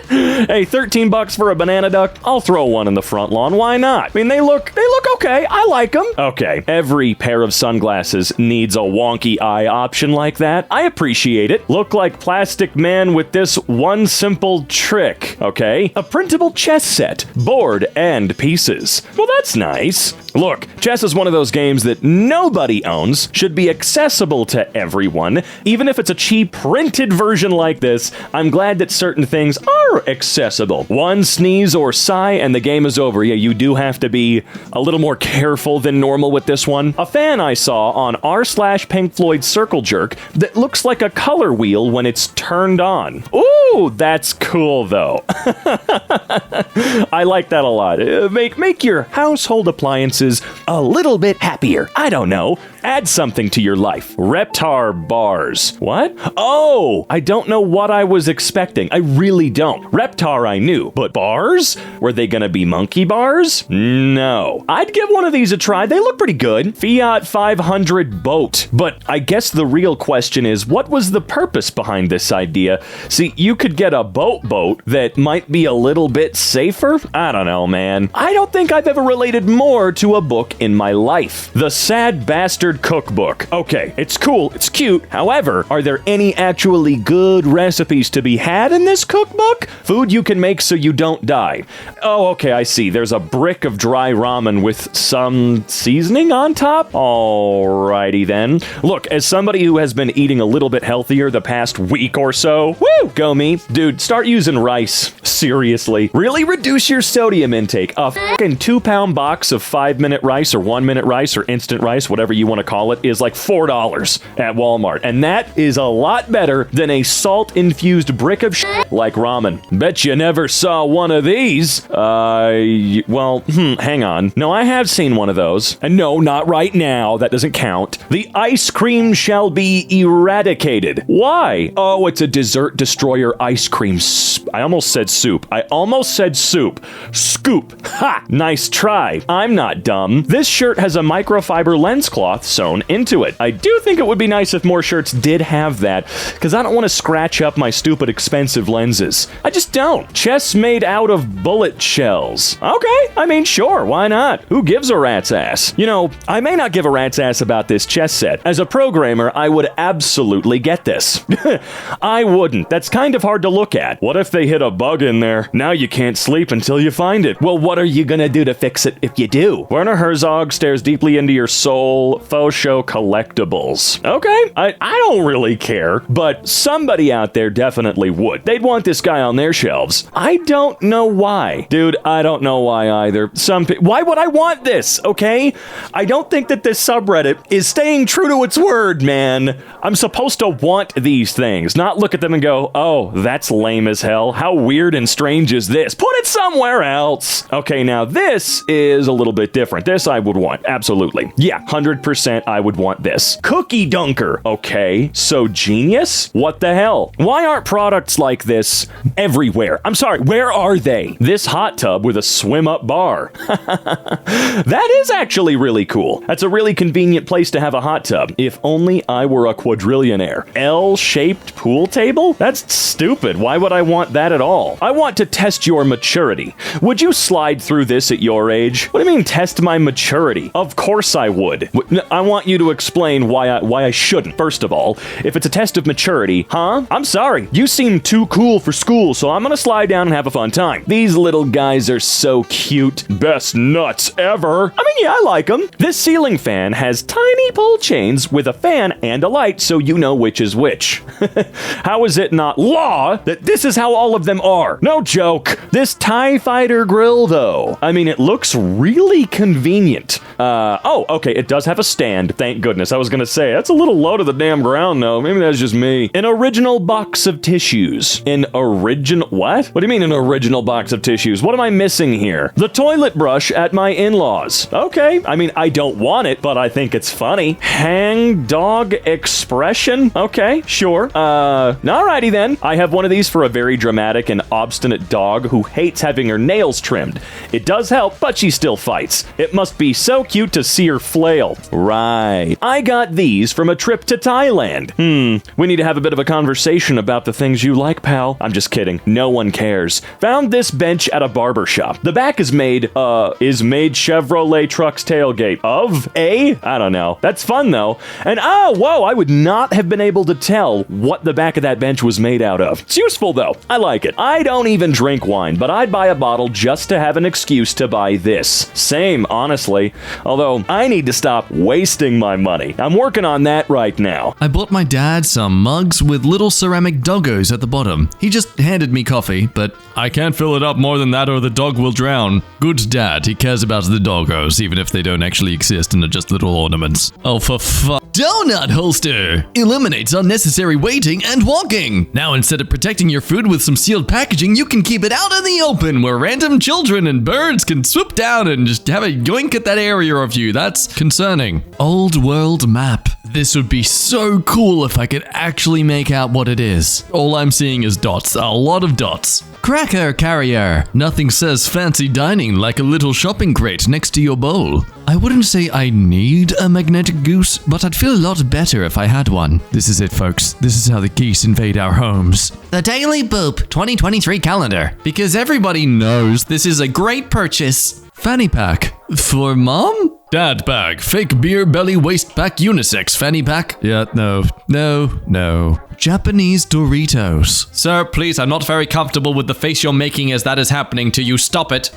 Hey, $13 for a banana duck? I'll throw one in the front lawn. Why not? I mean, they look okay. I like them. Okay, every pair of sunglasses needs a wonky eye option like that. I appreciate it. Look like Plastic Man with this one simple trick. Okay, a printable chess set, board and pieces. Well, that's nice. Look, chess is one of those games that nobody owns, should be accessible to everyone. Even if it's a cheap printed version like this, I'm glad that certain things are accessible. One sneeze or sigh and the game is over. Yeah, you do have to be a little more careful than normal with this one. A fan I saw on r/Pink Floyd Circle Jerk that looks like a color wheel when it's turned on. Ooh, that's cool though. I like that a lot. Make your household appliances a little bit happier. I don't know. Add something to your life. Reptar bars. What? Oh, I don't know what I was expecting. I really don't. Reptar I knew, but bars? Were they gonna be monkey bars? No. I'd give one of these a try. They look pretty good. Fiat 500 boat. But I guess the real question is, what was the purpose behind this idea? See, you could get a boat that might be a little bit safer. I don't know, man. I don't think I've ever related more to a book in my life. The Sad Bastard Cookbook. Okay, it's cool, it's cute. However, are there any actually good recipes to be had in this cookbook? Food you can make so you don't die. Oh, okay, I see. There's a brick of dry ramen with some seasoning on top? Alrighty then. Look, as somebody who has been eating a little bit healthier the past week or so, woo, go me. Dude, start using rice. Seriously. Really reduce your sodium intake. A fucking 2-pound box of 5-minute rice or 1-minute rice or instant rice, whatever you want to call it, is like $4 at Walmart. And that is a lot better than a salt-infused brick of shit like ramen. Bet you never saw one of these. Hang on. No, I have seen one of those. And no, not right now. That doesn't count. The ice cream shall be eradicated. Why? Oh, it's a dessert destroyer ice cream. I almost said soup. Scoop. Ha! Nice try. I'm not dumb. This shirt has a microfiber lens cloth sewn into it. I do think it would be nice if more shirts did have that, because I don't want to scratch up my stupid expensive lenses. I just don't. Chests made out of bullet shells. Okay, I mean, sure, why not? Who gives a rat's ass? You know, I may not give a rat's ass about this chess set. As a programmer, I would absolutely get this. I wouldn't. That's kind of hard to look at. What if they hit a bug in there? Now you can't sleep until you find it. Well, what are you gonna do to fix it if you do? Werner Herzog stares deeply into your soul. Faux show collectibles. Okay, I don't really care, but somebody out there definitely would. They'd want this guy on their shelves. I don't know why. Dude, I don't know why either. Why would I want this, okay? I don't think that this subreddit is staying true to its word, man. I'm supposed to want these things, not look at them and go, oh, that's lame as hell. How weird and strange is this? Put it somewhere else. Okay, now this is a little bit different. This I would want, absolutely. Yeah, 100% I would want this. Cookie Dunker. Okay, so genius? What the hell? Why aren't products like this everywhere? I'm sorry, where are they? This hot tub with a swim-up bar. That is actually really cool. That's a really convenient place to have a hot tub. If only I were a quadrillionaire. L-shaped pool table? That's stupid. Why would I want that at all? I want to test your maturity. Would you slide through this at your age? What do you mean test my maturity? Of course I would. I want you to explain why I shouldn't. First of all, if it's a test of maturity, huh? I'm sorry. You seem too cool for school, so I'm gonna slide down and have a fun time. These little guys are so cute. Best nuts ever. I mean, yeah, I like them. This ceiling fan has tiny pull chains with a fan and a light, so you know which is which. How is it not law that this is how all all of them are. No joke. This TIE Fighter grill, though. I mean, it looks really convenient. Oh, okay, it does have a stand, thank goodness. I was gonna say, that's a little low to the damn ground, though. Maybe that's just me. An original box of tissues. What? What do you mean an original box of tissues? What am I missing here? The toilet brush at my in-laws. Okay, I mean, I don't want it, but I think it's funny. Hang dog expression? Okay, sure. Alrighty then. I have one of these for a very dramatic and obstinate dog who hates having her nails trimmed. It does help, but she still fights. It must be so cute to see her flail. Right. I got these from a trip to Thailand. We need to have a bit of a conversation about the things you like, pal. I'm just kidding. No one cares. Found this bench at a barber shop. The back is made Chevrolet truck's tailgate of I don't know. That's fun though. And whoa, I would not have been able to tell what the back of that bench was made out of. It's useful though. I like it. I don't even drink wine, but I'd buy a bottle just to have an excuse to buy this. Same, honestly. Although, I need to stop wasting my money. I'm working on that right now. I bought my dad some mugs with little ceramic doggos at the bottom. He just handed me coffee, but I can't fill it up more than that or the dog will drown. Good dad, he cares about the doggos, even if they don't actually exist and are just little ornaments. Oh, for fuck. Donut holster eliminates unnecessary waiting and walking. Now, instead of protecting your food with some sealed packaging, you can keep it out in the open where random children and birds can swoop down and just have a yoink at that area of you. That's concerning. Old world map. This would be so cool if I could actually make out what it is. All I'm seeing is dots, a lot of dots. Cracker carrier. Nothing says fancy dining like a little shopping crate next to your bowl. I wouldn't say I need a magnetic goose, but I'd feel a lot better if I had one. This is it, folks. This is how the geese invade our homes. The Daily Boop 2023 calendar. Because everybody knows this is a great purchase. Fanny pack. For mom? Dad bag. Fake beer belly waist pack unisex fanny pack. Yeah, no. Japanese Doritos. Sir, please, I'm not very comfortable with the face you're making as that is happening to you. Stop it.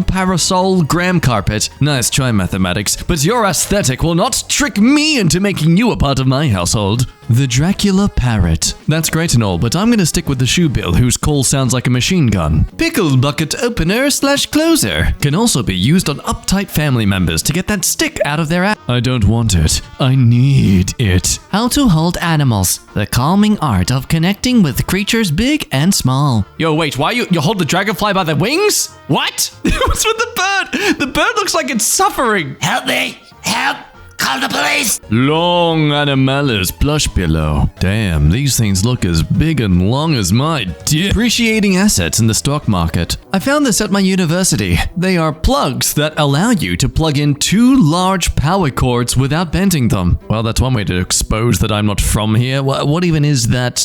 Parasol gram carpet. Nice try, mathematics, but your aesthetic will not trick me into making you a part of my household. The Dracula parrot. That's great and all, but I'm gonna stick with the shoe bill whose call sounds like a machine gun. Pickle bucket opener / closer. Can also be used on uptight family members to get that stick out of their ass. I don't want it. I need it. How to hold animals. The calming art of connecting with creatures big and small. Yo, wait, why you hold the dragonfly by the wings? What? What's with the bird? The bird looks like it's suffering. Help me! Help! Call the police! Long Animalis plush pillow. Damn, these things look as big and long as my dick. Appreciating assets in the stock market. I found this at my university. They are plugs that allow you to plug in 2 large power cords without bending them. Well, that's one way to expose that I'm not from here. What even is that?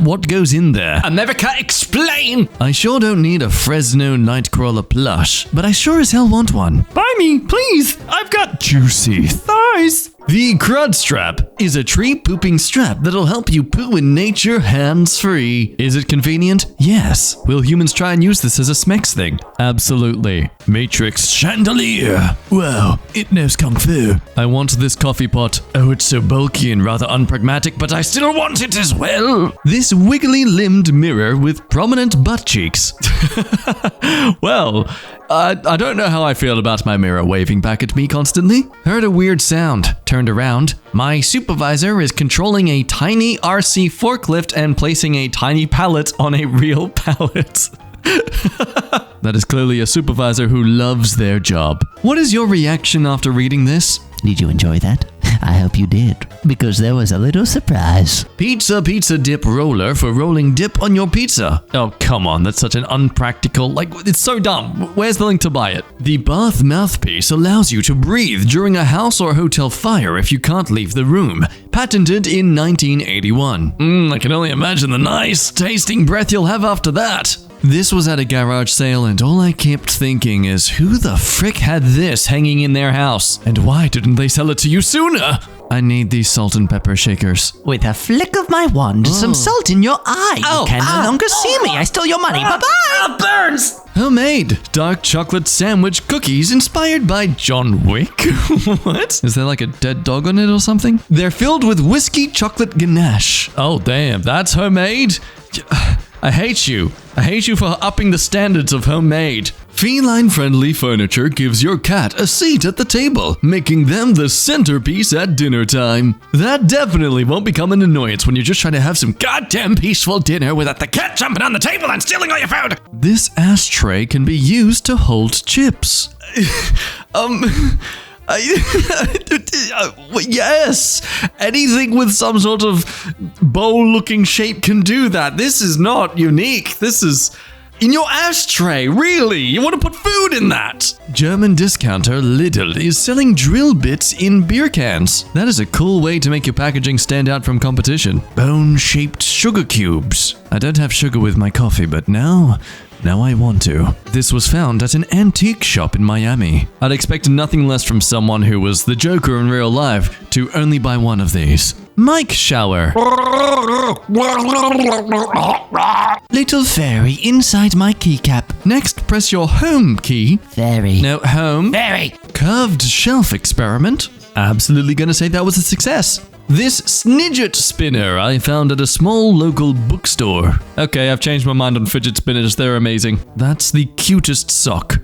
What goes in there? I never can explain! I sure don't need a Fresno Nightcrawler plush, but I sure as hell want one. Buy me, please! I've got juicy thighs! The Crud Strap is a tree-pooping strap that'll help you poo in nature hands-free. Is it convenient? Yes. Will humans try and use this as a Smex thing? Absolutely. Matrix Chandelier. Wow, it knows Kung Fu. I want this coffee pot. Oh, it's so bulky and rather unpragmatic, but I still want it as well. This wiggly-limbed mirror with prominent butt cheeks. Well, I don't know how I feel about my mirror waving back at me constantly. Heard a weird sound. Turned around. My supervisor is controlling a tiny RC forklift and placing a tiny pallet on a real pallet. That is clearly a supervisor who loves their job. What is your reaction after reading this? Did you enjoy that? I hope you did, because there was a little surprise. Pizza dip roller for rolling dip on your pizza. Oh, come on, that's such an unpractical, it's so dumb. Where's the link to buy it? The bath mouthpiece allows you to breathe during a house or hotel fire if you can't leave the room. Patented in 1981. I can only imagine the nice tasting breath you'll have after that. This was at a garage sale, and all I kept thinking is, who the frick had this hanging in their house? And why didn't they sell it to you sooner? I need these salt and pepper shakers. With a flick of my wand, some salt in your eye. You can no longer see me. I stole your money. Bye-bye. Burns! Homemade dark chocolate sandwich cookies inspired by John Wick. What? Is there like a dead dog on it or something? They're filled with whiskey chocolate ganache. Oh, damn, that's homemade? I hate you. I hate you for upping the standards of homemade. Feline-friendly furniture gives your cat a seat at the table, making them the centerpiece at dinner time. That definitely won't become an annoyance when you're just trying to have some goddamn peaceful dinner without the cat jumping on the table and stealing all your food. This ashtray can be used to hold chips. Yes, anything with some sort of bowl-looking shape can do that. This is not unique. This is in your ashtray, really? You want to put food in that? German discounter Lidl is selling drill bits in beer cans. That is a cool way to make your packaging stand out from competition. Bone-shaped sugar cubes. I don't have sugar with my coffee, but now I want to. This was found at an antique shop in Miami. I'd expect nothing less from someone who was the Joker in real life to only buy one of these. Mic shower. Little fairy inside my keycap. Next, press your home key. Fairy. No, home. Fairy. Curved shelf experiment. Absolutely gonna say that was a success. This Snidget spinner I found at a small local bookstore. Okay, I've changed my mind on fidget spinners. They're amazing. That's the cutest sock.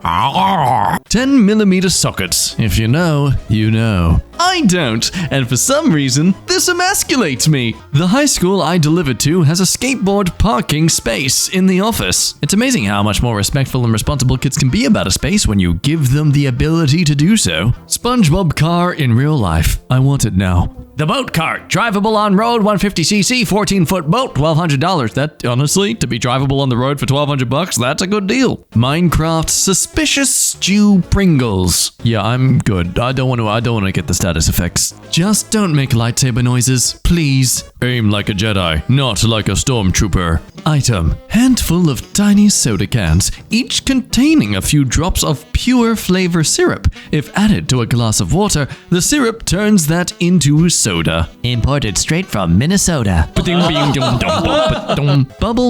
10mm sockets. If you know, you know. I don't, and for some reason, this emasculates me. The high school I delivered to has a skateboard parking space in the office. It's amazing how much more respectful and responsible kids can be about a space when you give them the ability to do so. SpongeBob car in real life. I want it now. The boat cart, drivable on road, 150cc, 14-foot boat, $1,200. That, honestly, to be drivable on the road for $1,200, that's a good deal. Minecraft suspicious stew Pringles. Yeah, I'm good. I don't want to get the status effects. Just don't make lightsaber noises, please. Aim like a Jedi, not like a stormtrooper. Item: handful of tiny soda cans, each containing a few drops of pure flavor syrup. If added to a glass of water, the syrup turns that into soda. Imported straight from Minnesota. Bubble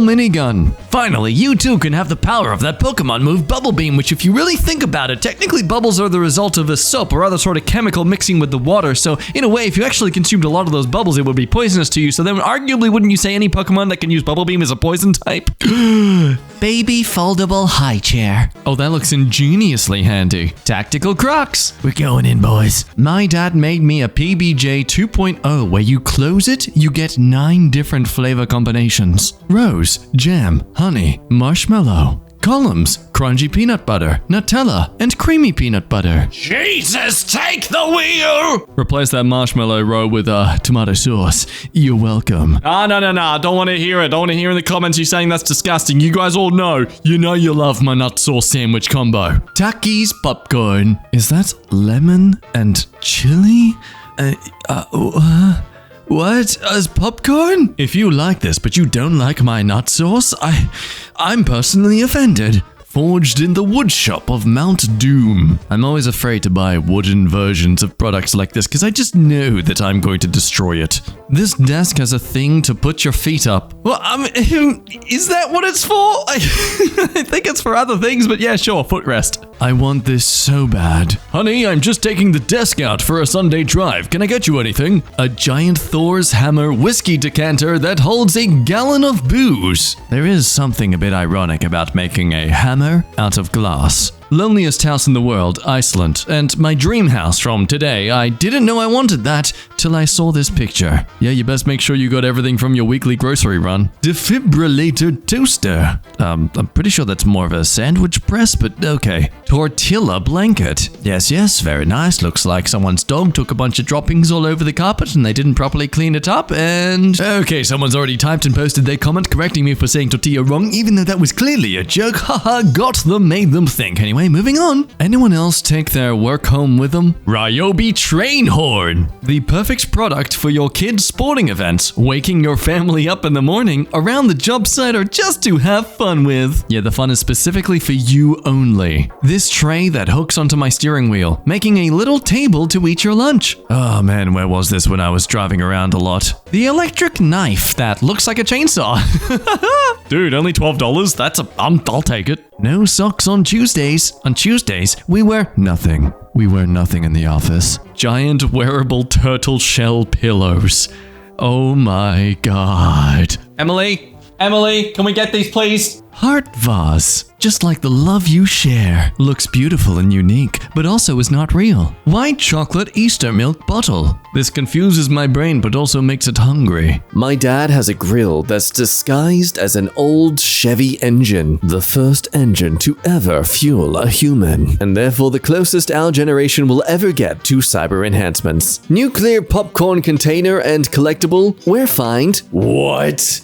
minigun. Finally, you too can have the power of that Pokemon move Bubble Beam, which if you really think about it, technically bubbles are the result of a soap or other sort of chemical mixing with the water. So in a way, if you actually consumed a lot of those bubbles, it would be poisonous to you. So then arguably, wouldn't you say any Pokemon that can use Bubble Beam is a poison type? Baby foldable high chair. Oh, that looks ingeniously handy. Tactical Crocs. We're going in, boys. My dad made me a PBJ 2.0 where you close it, you get 9 different flavor combinations. Rose, jam, honey, marshmallow. Columns, crunchy peanut butter, Nutella, and creamy peanut butter. Jesus, take the wheel! Replace that marshmallow roll with tomato sauce. You're welcome. No. Don't want to hear it. Don't want to hear in the comments you saying that's disgusting. You guys all know. You know you love my nut sauce sandwich combo. Takis popcorn. Is that lemon and chili? What? As popcorn? If you like this, but you don't like my nut sauce, I'm personally offended. Forged in the wood shop of Mount Doom. I'm always afraid to buy wooden versions of products like this because I just know that I'm going to destroy it. This desk has a thing to put your feet up. Well, is that what it's for? I think it's for other things, but yeah, sure, footrest. I want this so bad. Honey, I'm just taking the desk out for a Sunday drive. Can I get you anything? A giant Thor's Hammer whiskey decanter that holds a gallon of booze. There is something a bit ironic about making a hammer out of glass. Loneliest house in the world, Iceland, and my dream house from today. I didn't know I wanted that till I saw this picture. Yeah, you best make sure you got everything from your weekly grocery run. Defibrillator toaster. I'm pretty sure that's more of a sandwich press, but okay. Tortilla blanket. Yes, very nice. Looks like someone's dog took a bunch of droppings all over the carpet and they didn't properly clean it up and... Okay, someone's already typed and posted their comment correcting me for saying tortilla wrong, even though that was clearly a joke. Haha, got them, made them think. Anyway, Anyway, moving on. Anyone else take their work home with them? Ryobi Train Horn. The perfect product for your kids' sporting events, waking your family up in the morning, around the job site, or just to have fun with. Yeah, the fun is specifically for you only. This tray that hooks onto my steering wheel, making a little table to eat your lunch. Oh man, where was this when I was driving around a lot? The electric knife that looks like a chainsaw. Dude, only $12? I'll take it. No socks on Tuesdays. On Tuesdays, we wear nothing. We wear nothing in the office. Giant wearable turtle shell pillows. Oh my god. Emily, can we get these please? Heart vase. Just like the love you share. Looks beautiful and unique, but also is not real. White chocolate Easter milk bottle. This confuses my brain, but also makes it hungry. My dad has a grill that's disguised as an old Chevy engine. The first engine to ever fuel a human. And therefore the closest our generation will ever get to cyber enhancements. Nuclear popcorn container and collectible. We're fine. What?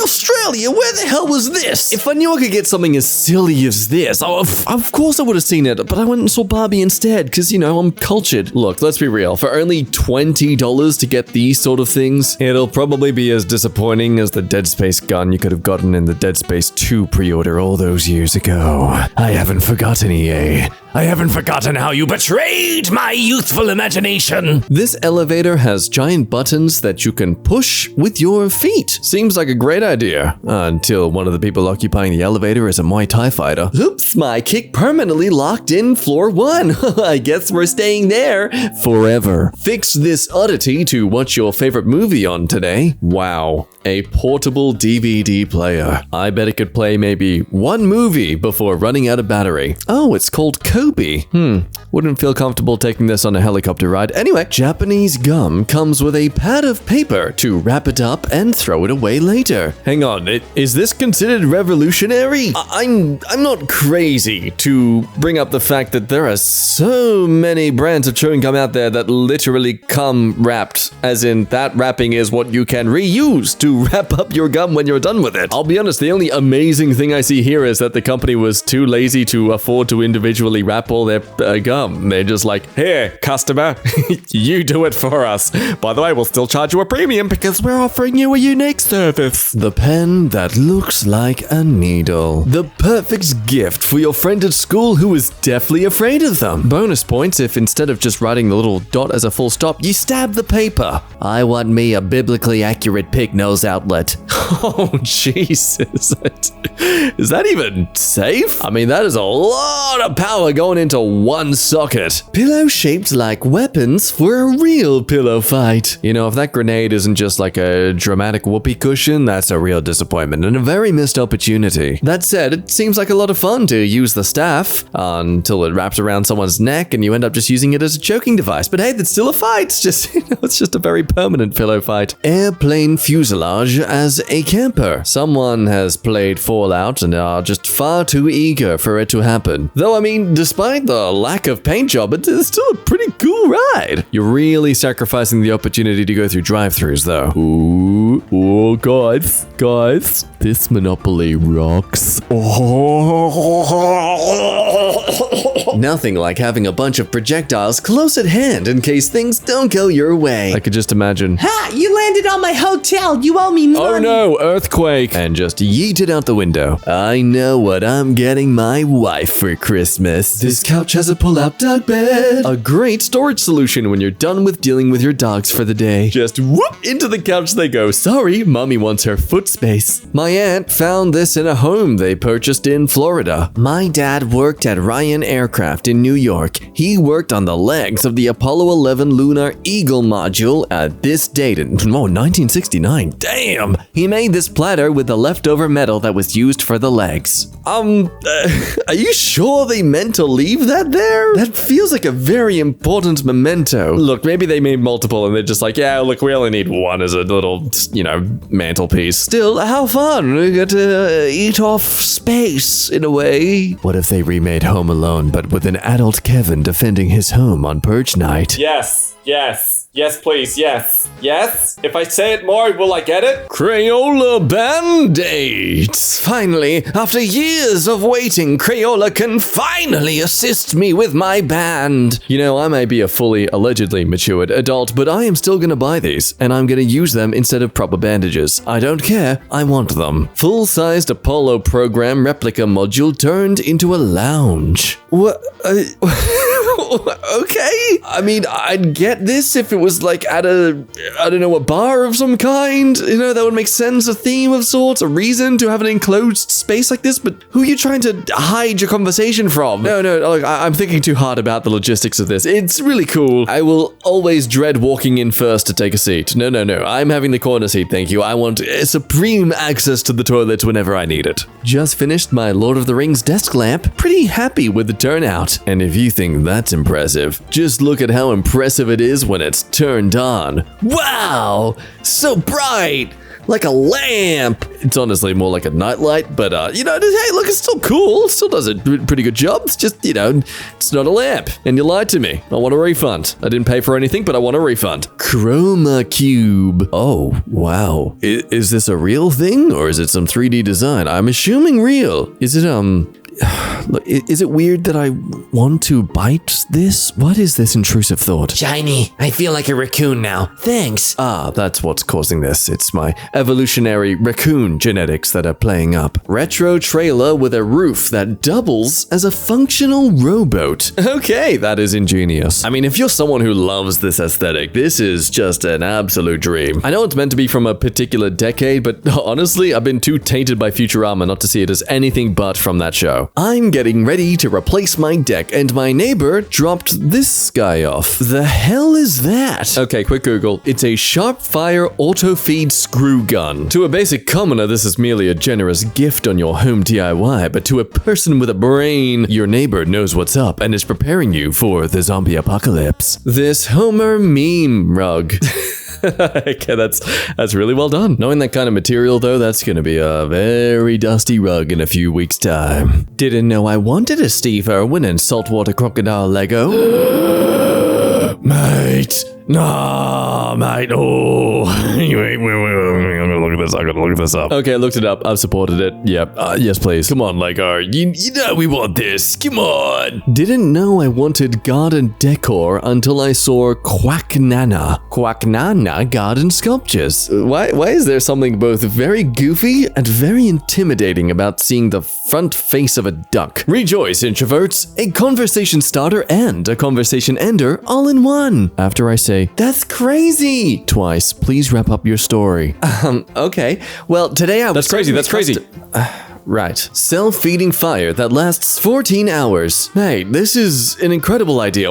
Australia, where the hell was this? If I knew I could get something as silly as this, of course I would have seen it, but I went and saw Barbie instead, because, I'm cultured. Look, let's be real. For only $20 to get these sort of things, it'll probably be as disappointing as the Dead Space gun you could have gotten in the Dead Space 2 pre-order all those years ago. I haven't forgotten, EA. I haven't forgotten how you betrayed my youthful imagination. This elevator has giant buttons that you can push with your feet. Seems like a great idea. Until one of the people occupying the elevator is a Muay Thai fighter. Oops, my kick permanently locked in floor 1. I guess we're staying there forever. Fix this oddity to watch your favorite movie on today. Wow. A portable DVD player. I bet it could play maybe one movie before running out of battery. Oh, it's called Kobe. Wouldn't feel comfortable taking this on a helicopter ride. Anyway, Japanese gum comes with a pad of paper to wrap it up and throw it away later. Hang on, is this considered revolutionary? I'm not crazy to bring up the fact that there are so many brands of chewing gum out there that literally come wrapped, as in that wrapping is what you can reuse to wrap up your gum when you're done with it. I'll be honest, the only amazing thing I see here is that the company was too lazy to afford to individually wrap all their gum. They're just like, here, customer, you do it for us. By the way, we'll still charge you a premium because we're offering you a unique service. The pen that looks like a needle. The perfect gift for your friend at school who is deathly afraid of them. Bonus points if instead of just writing the little dot as a full stop, you stab the paper. I want me a biblically accurate pig nose outlet. Oh, Jesus. Is that even safe? I mean, that is a lot of power going into one socket. Pillow shaped like weapons for a real pillow fight. If that grenade isn't just like a dramatic whoopee cushion, that's a real disappointment and a very missed opportunity. That said, it seems like a lot of fun to use the staff until it wraps around someone's neck and you end up just using it as a choking device. But hey, that's still a fight. It's just, it's just a very permanent pillow fight. Airplane fuselage as a camper. Someone has played Fallout and are just far too eager for it to happen. Though, I mean, despite the lack of paint job, it's still a pretty cool ride. You're really sacrificing the opportunity to go through drive-thrus, though. Ooh, guys, this Monopoly rocks. Nothing like having a bunch of projectiles close at hand in case things don't go your way. I could just imagine. Ha! You landed on my hotel! You owe me money! Oh no, earthquake! And just yeet it out the window. I know what I'm getting my wife for Christmas. This couch has a pull-out dog bed. A great storage solution when you're done with dealing with your dogs for the day. Just whoop! Into the couch they go. Sorry, mommy wants her foot space. My aunt found this in a home they purchased in Florida. My dad worked at Ryan Aircraft in New York. He worked on the legs of the Apollo 11 Lunar Eagle module at this date in 1969. Damn! He made this platter with the leftover metal that was used for the legs. Are you sure they meant to leave that there? That feels like a very important memento. Look, maybe they made multiple and they're just like, yeah, look, we only need one as a little, mantelpiece. Still, how fun. We get to eat off space in a way. What if they remade Home Alone, but with an adult Kevin defending his home on purge night? Yes. Yes, please. Yes. Yes? If I say it more, will I get it? Crayola Band-Aids! Finally, after years of waiting, Crayola can finally assist me with my band. You know, I may be a fully, allegedly matured adult, but I am still gonna buy these, and I'm gonna use them instead of proper bandages. I don't care, I want them. Full-sized Apollo program replica module turned into a lounge. What? Okay. I mean, I'd get this if it was like at a, I don't know, a bar of some kind. You know, that would make sense. A theme of sorts, a reason to have an enclosed space like this. But who are you trying to hide your conversation from? No, look, I'm thinking too hard about the logistics of this. It's really cool. I will always dread walking in first to take a seat. No. I'm having the corner seat, thank you. I want supreme access to the toilets whenever I need it. Just finished my Lord of the Rings desk lamp. Pretty happy with the turnout. And if you think that's impressive, just look at how impressive it is when it's turned on. Wow! So bright! Like a lamp! It's honestly more like a nightlight, but you know, hey, look, it's still cool. It still does a pretty good job. It's just, you know, it's not a lamp. And you lied to me. I want a refund. I didn't pay for anything, but I want a refund. Chroma Cube. Oh, wow. Is this a real thing, or is it some 3D design? I'm assuming real. Is it, look, is it weird that I want to bite this? What is this intrusive thought? Shiny, I feel like a raccoon now. Thanks. Ah, that's what's causing this. It's my evolutionary raccoon genetics that are playing up. Retro trailer with a roof that doubles as a functional rowboat. Okay, that is ingenious. I mean, if you're someone who loves this aesthetic, this is just an absolute dream. I know it's meant to be from a particular decade, but honestly, I've been too tainted by Futurama not to see it as anything but from that show. I'm getting ready to replace my deck, and my neighbor dropped this guy off. The hell is that? Okay, quick Google. It's a Sharpfire auto-feed screw gun. To a basic commoner, this is merely a generous gift on your home DIY, but to a person with a brain, your neighbor knows what's up and is preparing you for the zombie apocalypse. This Homer meme rug. Okay, that's really well done. Knowing that kind of material, though, that's gonna be a very dusty rug in a few weeks' time. Didn't know I wanted a Steve Irwin and saltwater crocodile Lego. Mate. No, mate. Oh. Wait. I'm gonna look at this. I'm gonna look this up. Okay, I looked it up. I've supported it. Yep. Yes, please. Come on, Lego. You know we want this. Come on. Didn't know I wanted garden decor until I saw Quacknana garden sculptures. Why is there something both very goofy and very intimidating about seeing the front face of a duck? Rejoice, introverts. A conversation starter and a conversation ender all in one. After I say, "That's crazy!" twice, please wrap up your story. Okay. Well, today I was... That's crazy. Right. Self-feeding fire that lasts 14 hours. Hey, this is an incredible idea.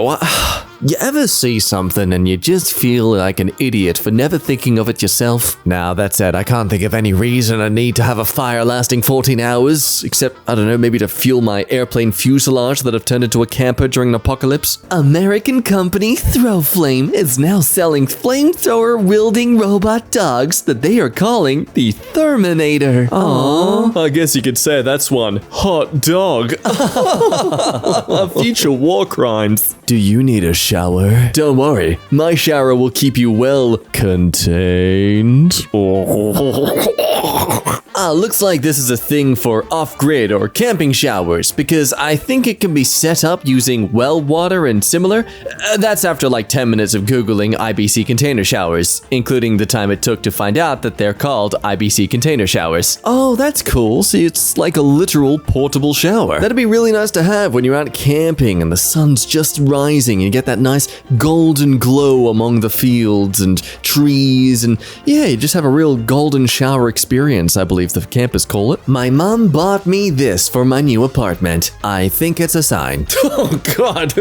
You ever see something and you just feel like an idiot for never thinking of it yourself? Now, that said, I can't think of any reason I need to have a fire lasting 14 hours, except, I don't know, maybe to fuel my airplane fuselage that have turned into a camper during an apocalypse. American company Throwflame is now selling flamethrower-wielding robot dogs that they are calling the Therminator. Aww. I guess you could say that's one hot dog. Future war crimes. Do you need a shower? Don't worry, my shower will keep you well contained. Looks like this is a thing for off-grid or camping showers, because I think it can be set up using well water and similar. That's after like 10 minutes of Googling IBC container showers, including the time it took to find out that they're called IBC container showers. Oh, that's cool. See, it's like a literal portable shower. That'd be really nice to have when you're out camping and the sun's just rising and you get that nice golden glow among the fields and trees, and yeah, you just have a real golden shower experience, I believe the campers call it. My mom bought me this for my new apartment. I think it's a sign. Oh, God.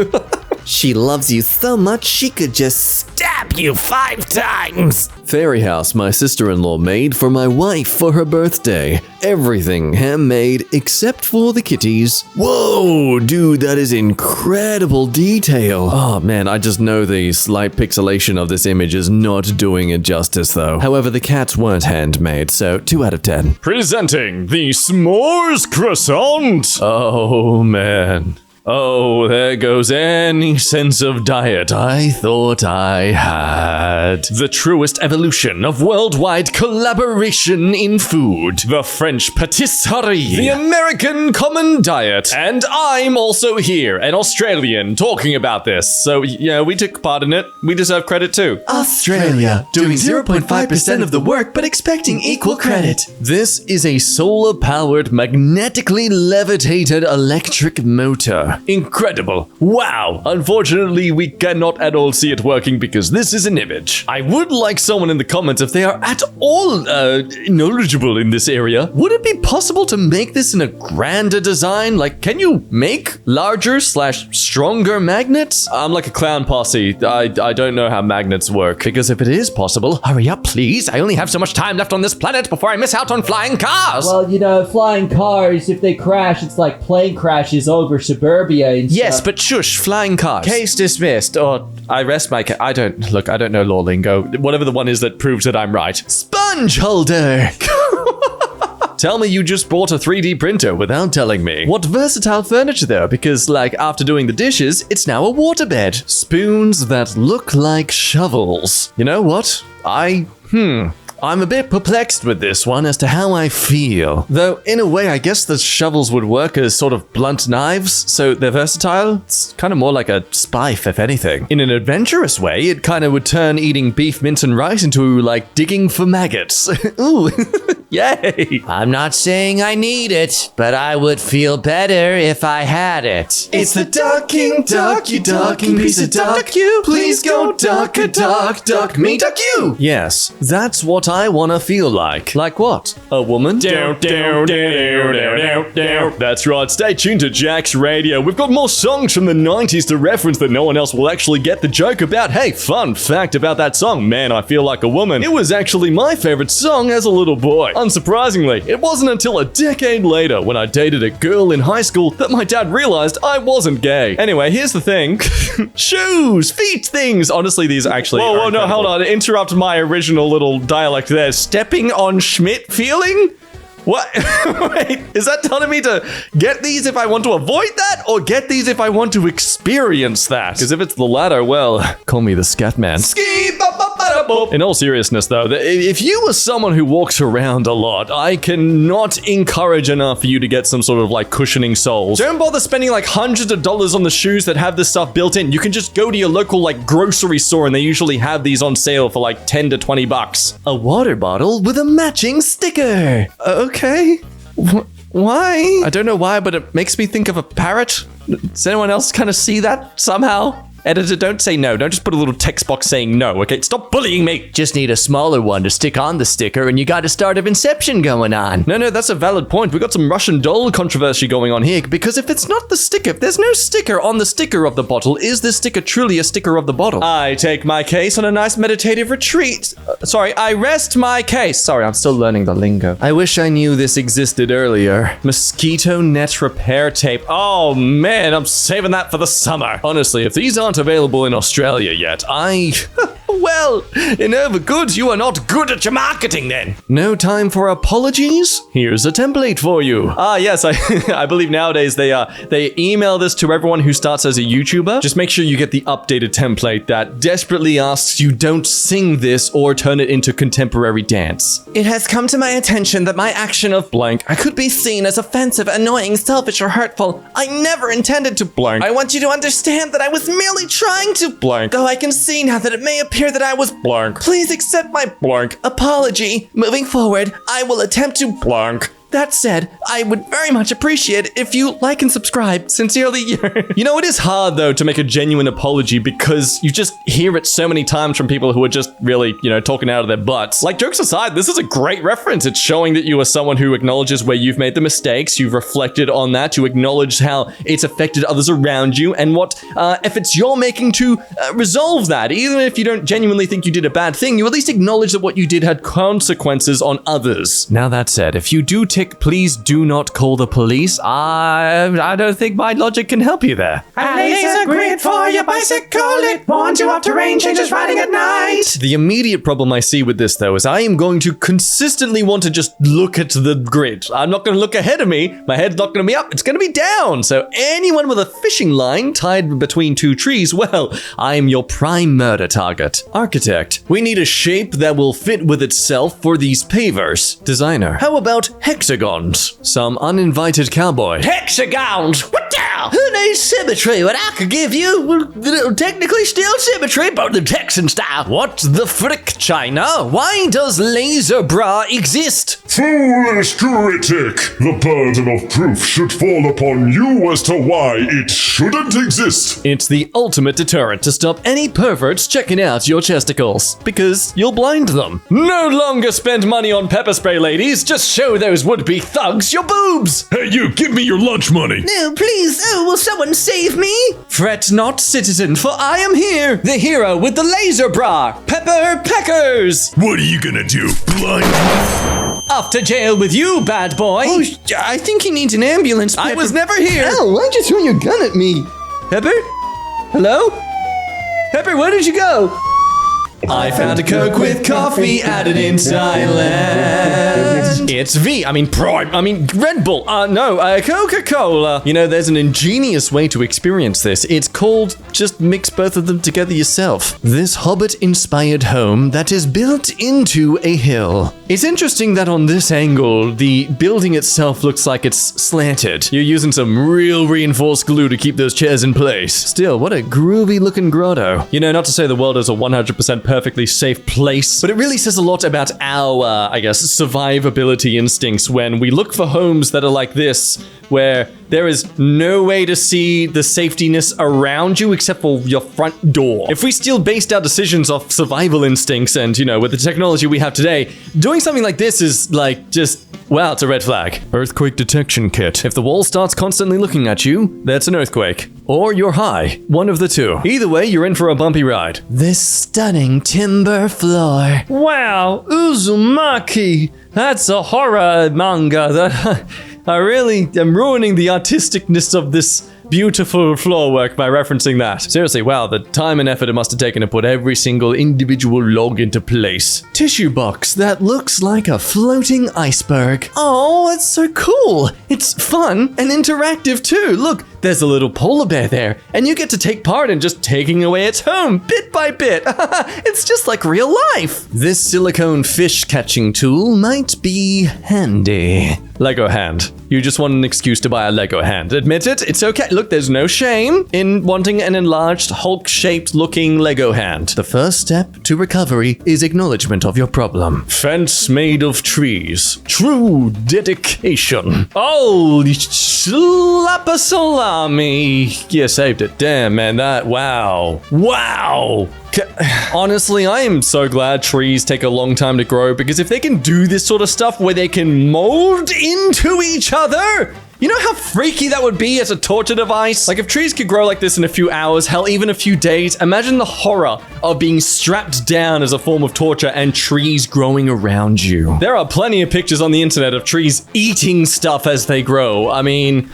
She loves you so much she could just stab you 5 times. Fairy house my sister-in-law made for my wife for her birthday. Everything handmade except for the kitties. Whoa, dude, that is incredible detail. Oh man, I just know the slight pixelation of this image is not doing it justice though. However, the cats weren't handmade, so 2 out of 10. Presenting the s'mores croissant. Oh man. Oh, there goes any sense of diet I thought I had. The truest evolution of worldwide collaboration in food. The French patisserie. The American common diet. And I'm also here, an Australian, talking about this. So, yeah, we took part in it. We deserve credit too. Australia, doing 0.5% of the work but expecting equal credit. This is a solar-powered, magnetically levitated electric motor. Incredible. Wow. Unfortunately, we cannot at all see it working because this is an image. I would like someone in the comments, if they are at all knowledgeable in this area, would it be possible to make this in a grander design? Like, can you make larger/stronger magnets? I'm like a clown posse. I don't know how magnets work, because if it is possible, hurry up, please. I only have so much time left on this planet before I miss out on flying cars. Well, you know, flying cars, if they crash, it's like plane crashes over suburbia and yes, stuff. but shush, flying cars. Case dismissed. Or I rest my case. I don't know law lingo. Whatever the one is that proves that I'm right. Sponge holder. Tell me you just bought a 3D printer without telling me. What versatile furniture though, because like after doing the dishes, it's now a waterbed. Spoons that look like shovels. You know what? I'm a bit perplexed with this one as to how I feel. Though, in a way, I guess the shovels would work as sort of blunt knives, so they're versatile. It's kind of more like a spife, if anything. In an adventurous way, it kind of would turn eating beef, mince, and rice into, like, digging for maggots. Ooh, yay! I'm not saying I need it, but I would feel better if I had it. It's the ducking duck, you ducking piece of duck. You please go duck a duck, duck me, duck you. Yes, that's what I want to feel like. Like what? A woman? That's right, stay tuned to Jack's Radio. We've got more songs from the 90s to reference that no one else will actually get the joke about. Hey, fun fact about that song, Man, I Feel Like a Woman. It was actually my favorite song as a little boy. Unsurprisingly, it wasn't until a decade later when I dated a girl in high school that my dad realized I wasn't gay. Anyway, here's the thing. Shoes, feet, things. Honestly, these actually Whoa, no, hold on. Interrupt my original little dialect there. Stepping on Schmidt feeling? What? Wait, is that telling me to get these if I want to avoid that, or get these if I want to experience that? Because if it's the latter, well, call me the scat man. In all seriousness, though, if you are someone who walks around a lot, I cannot encourage enough for you to get some sort of like cushioning soles. Don't bother spending like hundreds of dollars on the shoes that have this stuff built in. You can just go to your local like grocery store and they usually have these on sale for like 10 to 20 bucks. A water bottle with a matching sticker. Okay. Why? I don't know why, but it makes me think of a parrot. Does anyone else kind of see that somehow? Editor, don't say no. Don't just put a little text box saying no, okay? Stop bullying me! Just need a smaller one to stick on the sticker and you got a start of Inception going on. No, that's a valid point. We got some Russian doll controversy going on here, because if it's not the sticker, if there's no sticker on the sticker of the bottle, is this sticker truly a sticker of the bottle? I take my case on a nice meditative retreat. I rest my case. Sorry, I'm still learning the lingo. I wish I knew this existed earlier. Mosquito net repair tape. Oh man, I'm saving that for the summer. Honestly, if these aren't available in Australia yet, well, in Overgood, you are not good at your marketing then. No time for apologies? Here's a template for you. Yes, I believe nowadays they email this to everyone who starts as a YouTuber. Just make sure you get the updated template that desperately asks you don't sing this or turn it into contemporary dance. It has come to my attention that my action of blank I could be seen as offensive, annoying, selfish, or hurtful. I never intended to blank. I want you to understand that I was merely trying to blank. Though I can see now that it may appear that I was blank. Please accept my blank apology. Moving forward, I will attempt to blank. That said, I would very much appreciate it if you like and subscribe. Sincerely, you know, it is hard, though, to make a genuine apology because you just hear it so many times from people who are just really, you know, talking out of their butts. Like, jokes aside, this is a great reference. It's showing that you are someone who acknowledges where you've made the mistakes, you've reflected on that, you acknowledge how it's affected others around you, and what efforts you're making to resolve that. Even if you don't genuinely think you did a bad thing, you at least acknowledge that what you did had consequences on others. Now, that said, if you do tick, please do not call the police. I don't think my logic can help you there. A laser grid for your bicycle. It warns you of terrain changes riding at night. The immediate problem I see with this, though, is I am going to consistently want to just look at the grid. I'm not going to look ahead of me. My head's not going to be up. It's going to be down. So anyone with a fishing line tied between two trees, well, I am your prime murder target. Architect, we need a shape that will fit with itself for these pavers. Designer, how about hexagons? Some uninvited cowboy. Hexagons! What the hell? Who needs symmetry? What I could give you, well, technically still symmetry, but the Texan style. What the frick, China? Why does laser bra exist? Foolish critic! The burden of proof should fall upon you as to why it shouldn't exist. It's the ultimate deterrent to stop any perverts checking out your chesticles, because you'll blind them. No longer spend money on pepper spray, ladies. Just show those would-be thugs your boobs. Hey, you, give me your lunch money. No, please, will someone save me? Fret not, citizen, for I am here, the hero with the laser bra, Pepper Peckers. What are you gonna do, blind me? Off to jail with you, bad boy. Oh, I think he needs an ambulance. I was never here. Ow, why'd you throw your gun at me? Pepper? Hello? Pepper, where did you go? I found a Coke with coffee added in Thailand. It's Red Bull. Coca-Cola. You know, there's an ingenious way to experience this. It's called just mix both of them together yourself. This Hobbit-inspired home that is built into a hill. It's interesting that on this angle, the building itself looks like it's slanted. You're using some real reinforced glue to keep those chairs in place. Still, what a groovy-looking grotto. You know, not to say the world is a 100% perfectly safe place, but it really says a lot about our, survivability instincts when we look for homes that are like this, where there is no way to see the safetiness around you except for your front door. If we still based our decisions off survival instincts and, with the technology we have today, doing something like this is it's a red flag. Earthquake detection kit. If the wall starts constantly looking at you, that's an earthquake. Or you're high. One of the two. Either way, you're in for a bumpy ride. This stunning timber floor. Wow, Uzumaki. That's a horror manga that I really am ruining the artisticness of this beautiful floor work by referencing that. Seriously, wow, the time and effort it must have taken to put every single individual log into place. Tissue box that looks like a floating iceberg. Oh, it's so cool. It's fun and interactive too. Look, there's a little polar bear there, and you get to take part in just taking away its home bit by bit. It's just like real life. This silicone fish catching tool might be handy. Lego hand. You just want an excuse to buy a Lego hand. Admit it, it's okay. Look, there's no shame in wanting an enlarged, Hulk-shaped looking Lego hand. The first step to recovery is acknowledgement of your problem. Fence made of trees. True dedication. Holy slap a salami. You saved it. Damn, man, wow. Honestly, I am so glad trees take a long time to grow, because if they can do this sort of stuff where they can mold into each other, you know how freaky that would be as a torture device? Like, if trees could grow like this in a few hours, hell, even a few days, imagine the horror of being strapped down as a form of torture and trees growing around you. There are plenty of pictures on the internet of trees eating stuff as they grow. I mean,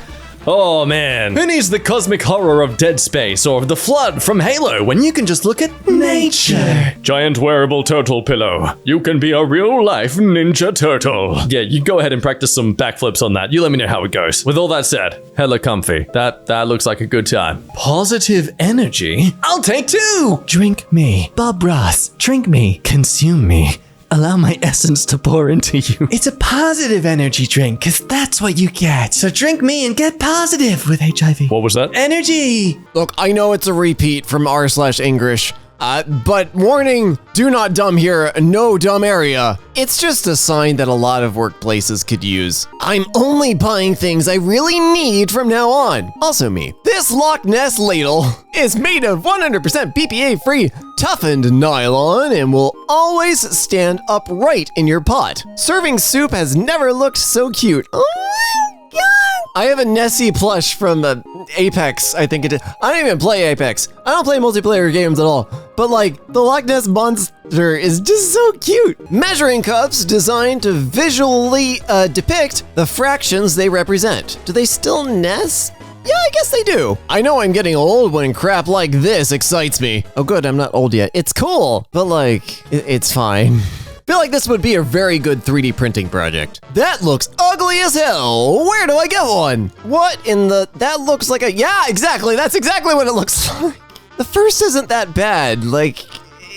oh man, who needs the cosmic horror of Dead Space or the flood from Halo when you can just look at nature? Giant wearable turtle pillow. You can be a real-life ninja turtle. Yeah, you go ahead and practice some backflips on that. You let me know how it goes. With all that said, hella comfy. That looks like a good time. Positive energy? I'll take two! Drink me. Bob Ross, drink me. Consume me. Allow my essence to pour into you. It's a positive energy drink, because that's what you get. So drink me and get positive with HIV. What was that? Energy! Look, I know it's a repeat from r/English, but warning, do not dumb here, no dumb area. It's just a sign that a lot of workplaces could use. I'm only buying things I really need from now on. Also me. This Loch Ness ladle is made of 100% BPA-free toughened nylon and will always stand upright in your pot. Serving soup has never looked so cute. I have a Nessie plush from Apex, I think it is. I don't even play Apex. I don't play multiplayer games at all. But like, the Loch Ness Monster is just so cute. Measuring cups designed to visually depict the fractions they represent. Do they still nest? Yeah, I guess they do. I know I'm getting old when crap like this excites me. Oh good, I'm not old yet. It's cool, but like, it's fine. Feel like this would be a very good 3D printing project. That looks ugly as hell. Where do I get one? What in the, that looks like a, yeah, exactly. That's exactly what it looks like. The first isn't that bad. Like,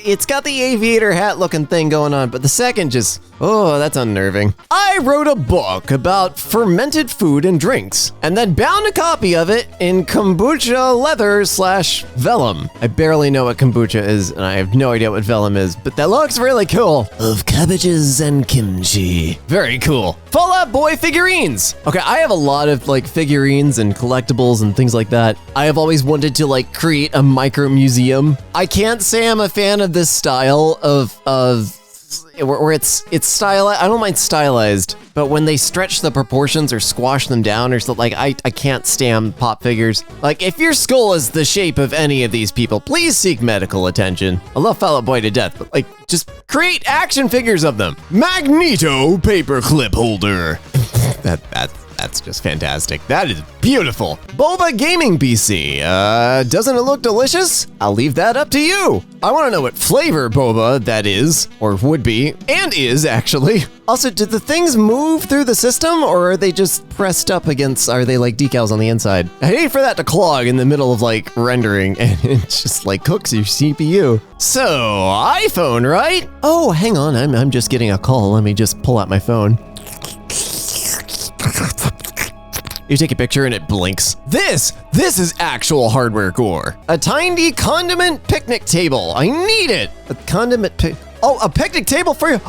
it's got the aviator hat looking thing going on, but the second just, oh, that's unnerving. I wrote a book about fermented food and drinks, and then bound a copy of it in kombucha leather/vellum. I barely know what kombucha is, and I have no idea what vellum is, but that looks really cool. Of cabbages and kimchi. Very cool. Fall Out Boy figurines. Okay, I have a lot of like figurines and collectibles and things like that. I have always wanted to like create a micro museum. I can't say I'm a fan of this style of where it's stylized. I don't mind stylized, but when they stretch the proportions or squash them down or something, like I can't stand pop figures. Like if your skull is the shape of any of these people, please seek medical attention. I love Fall Out Boy to death, but like just create action figures of them. Magneto paperclip holder. That's just fantastic. That is beautiful. Boba Gaming PC. Doesn't it look delicious? I'll leave that up to you. I want to know what flavor boba that is, or would be, and is actually. Also, did the things move through the system, or are they just pressed up against, are they like decals on the inside? I hate for that to clog in the middle of like rendering, and it just like cooks your CPU. So, iPhone, right? Oh, hang on, I'm just getting a call. Let me just pull out my phone. You take a picture and it blinks. This is actual hardware gore. A tiny condiment picnic table. I need it. A a picnic table for you.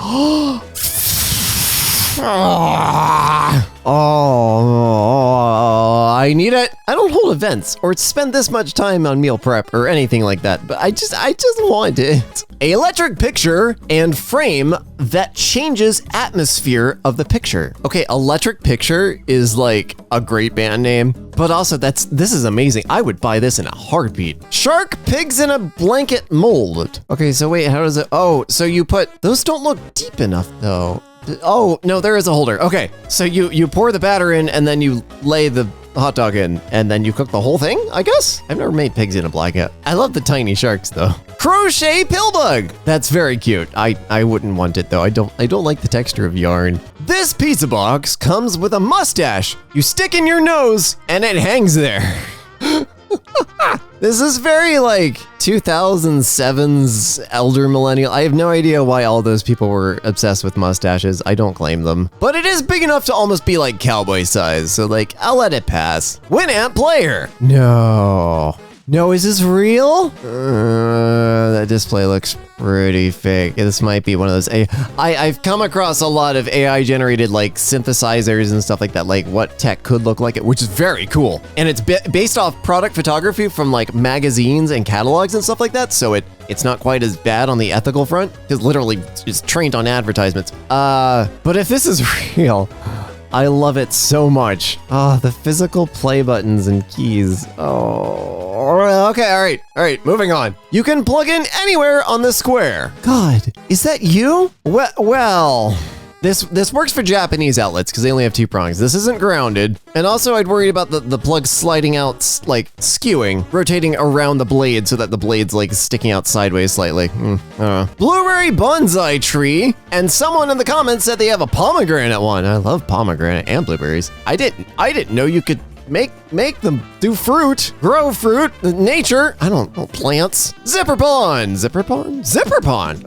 Oh, I need it. I don't hold events or spend this much time on meal prep or anything like that, but I just want it. A electric picture and frame that changes atmosphere of the picture. Okay, electric picture is like a great band name, but also this is amazing. I would buy this in a heartbeat. Shark pigs in a blanket mold. Okay, so wait, how does it, oh, so you put, those don't look deep enough though. Oh, no, there is a holder. Okay, so you pour the batter in and then you lay the hot dog in and then you cook the whole thing, I guess? I've never made pigs in a blanket. I love the tiny sharks though. Crochet pill bug. That's very cute. I wouldn't want it though. I don't like the texture of yarn. This pizza box comes with a mustache. You stick in your nose and it hangs there. This is very like 2007's elder millennial. I have no idea why all those people were obsessed with mustaches. I don't claim them. But it is big enough to almost be like cowboy size. So like, I'll let it pass. Winamp player. No, is this real? That display looks pretty fake. This might be one of those I've come across a lot of AI generated like synthesizers and stuff like that, like what tech could look like it, which is very cool. And it's based off product photography from like magazines and catalogs and stuff like that. So it's not quite as bad on the ethical front, because literally it's trained on advertisements. But if this is real, I love it so much. Oh, the physical play buttons and keys. Oh, okay, all right, moving on. You can plug in anywhere on the square. God, is that you? Well, this works for Japanese outlets because they only have 2 prongs. This isn't grounded. And also I'd worry about the plug sliding out, like skewing, rotating around the blade so that the blade's like sticking out sideways slightly. I don't know. Blueberry bonsai tree. And someone in the comments said they have a pomegranate one. I love pomegranate and blueberries. I didn't know you could make them do fruit, grow fruit, nature. I don't know, plants. Zipper pond.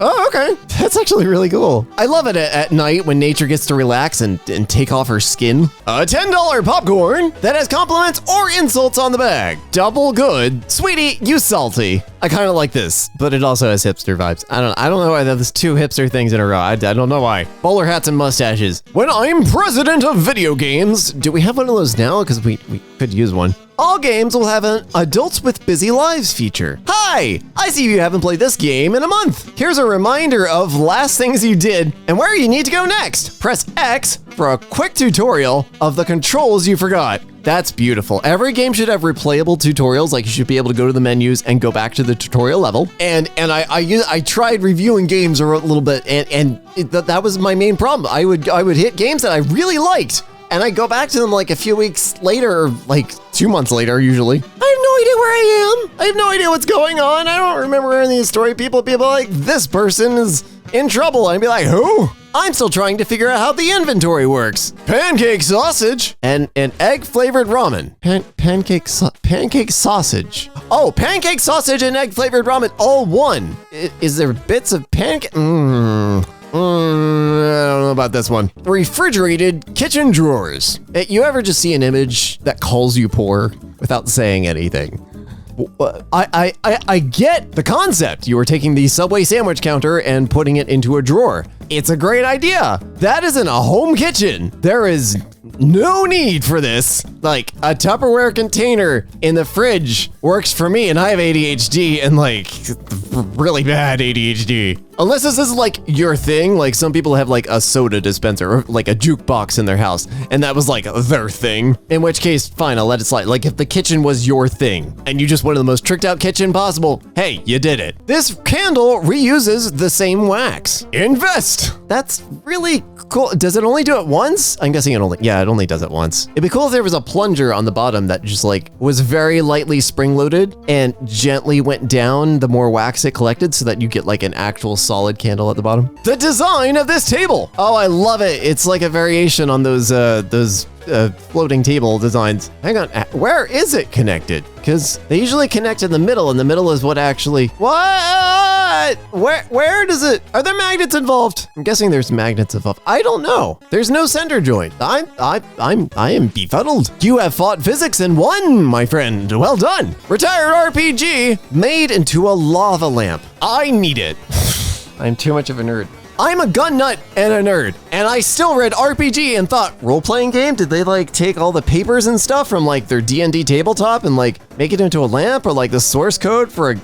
Oh, okay. That's actually really cool. I love it at night when nature gets to relax and take off her skin. A $10 popcorn that has compliments or insults on the bag. Double good. Sweetie, you salty. I kind of like this, but it also has hipster vibes. I don't know why there's 2 hipster things in a row. I don't know why. Bowler hats and mustaches. When I'm president of video games, do we have one of those now? Because we Could use one. All games will have an Adults with Busy Lives feature. Hi! I see you haven't played this game in a month. Here's a reminder of last things you did and where you need to go next. Press X for a quick tutorial of the controls you forgot. That's beautiful. Every game should have replayable tutorials. Like, you should be able to go to the menus and go back to the tutorial level. And I tried reviewing games a little bit, and that was my main problem. I would hit games that I really liked, and I go back to them like a few weeks later, or like 2 months later usually. I have no idea where I am. I have no idea what's going on. I don't remember any of the story. People like, this person is in trouble. I'd be like, who? I'm still trying to figure out how the inventory works. Pancake sausage and egg-flavored ramen. Pancake sausage. Oh, pancake sausage and egg-flavored ramen, all one. Is there bits of pancake? I don't know about this one. Refrigerated kitchen drawers. You ever just see an image that calls you poor without saying anything? I get the concept. You were taking the Subway sandwich counter and putting it into a drawer. It's a great idea. That isn't a home kitchen. There is no need for this. Like, a Tupperware container in the fridge works for me, and I have ADHD, and like, really bad ADHD. Unless this is like your thing, like some people have like a soda dispenser or like a jukebox in their house, and that was like their thing. In which case, fine, I'll let it slide. Like if the kitchen was your thing, and you just wanted the most tricked out kitchen possible, hey, you did it. This candle reuses the same wax. Invest! That's really cool. Does it only do it once? I'm guessing it only does it once. It'd be cool if there was a plunger on the bottom that just like was very lightly spring-loaded and gently went down the more wax it collected so that you get like an actual solid candle at the bottom. The design of this table. Oh, I love it. It's like a variation on those floating table designs. Hang on, where is it connected? Because they usually connect in the middle, and the middle is what actually, what? Where does it, are there magnets involved? I'm guessing there's magnets involved. I don't know. There's no center joint. I am befuddled. You have fought physics and won, my friend. Well done. Retired RPG made into a lava lamp. I need it. I'm too much of a nerd. I'm a gun nut and a nerd, and I still read RPG and thought, role-playing game? Did they like take all the papers and stuff from like their D&D tabletop and like make it into a lamp, or like the source code for a,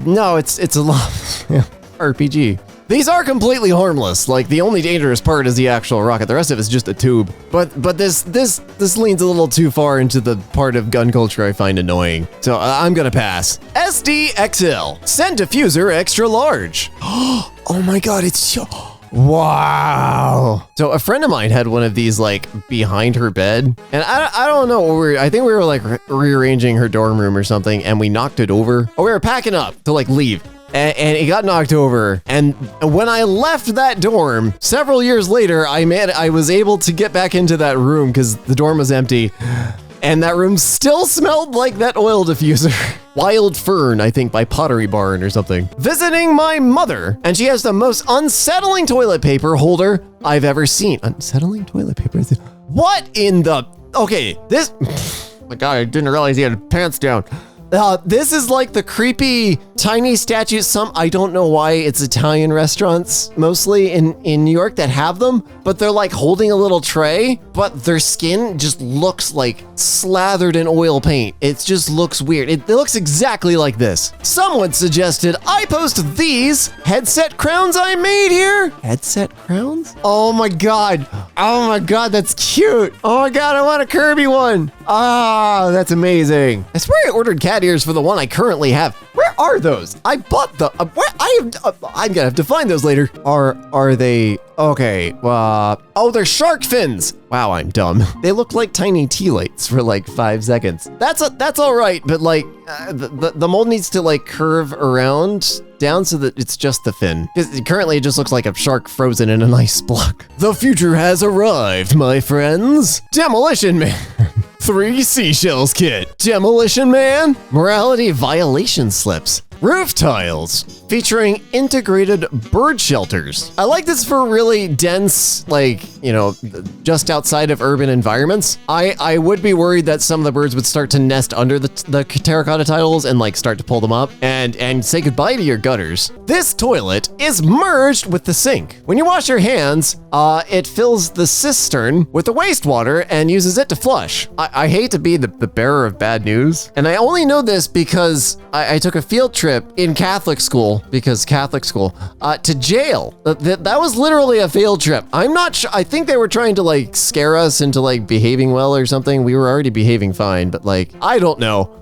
no, it's a RPG. These are completely harmless. Like the only dangerous part is the actual rocket. The rest of it's just a tube. But this leans a little too far into the part of gun culture I find annoying. So I'm gonna pass. SDXL, send diffuser extra large. Oh my God, it's so, wow. So a friend of mine had one of these like behind her bed, and I don't know what I think we were like rearranging her dorm room or something, and we knocked it over. Oh, we were packing up to like leave. And it got knocked over. And when I left that dorm, several years later, I was able to get back into that room because the dorm was empty. And that room still smelled like that oil diffuser. Wild Fern, I think, by Pottery Barn or something. Visiting my mother, and she has the most unsettling toilet paper holder I've ever seen. Unsettling toilet paper? What in the... Okay, this... My God, I didn't realize he had pants down. This is like the creepy tiny statues. I don't know why it's Italian restaurants mostly in New York that have them, but they're like holding a little tray, but their skin just looks like slathered in oil paint. It just looks weird. It looks exactly like this. Someone suggested I post these headset crowns I made here. Headset crowns? Oh my God. Oh my God, that's cute. Oh my God, I want a Kirby one. Ah, that's amazing. I swear I ordered cat ears for the one I currently have. Where are those? I bought the, I'm gonna have to find those later. Are they, okay, oh, they're shark fins. Wow, I'm dumb. They look like tiny tea lights for like 5 seconds. That's all right, but like the mold needs to like curve around down so that it's just the fin. Currently it just looks like a shark frozen in an ice block. The future has arrived, my friends. Demolition Man. 3 seashells kit. Demolition Man. Morality violation slips. Roof tiles featuring integrated bird shelters. I like this for really dense, like, you know, just outside of urban environments. I would be worried that some of the birds would start to nest under the terracotta tiles and like start to pull them up and say goodbye to your gutters. This toilet is merged with the sink. When you wash your hands, it fills the cistern with the wastewater and uses it to flush. I hate to be the bearer of bad news, and I only know this because I took a field trip in Catholic school, to jail. That was literally a field trip. I'm not sure. I think they were trying to like scare us into like behaving well or something. We were already behaving fine, but like, I don't know.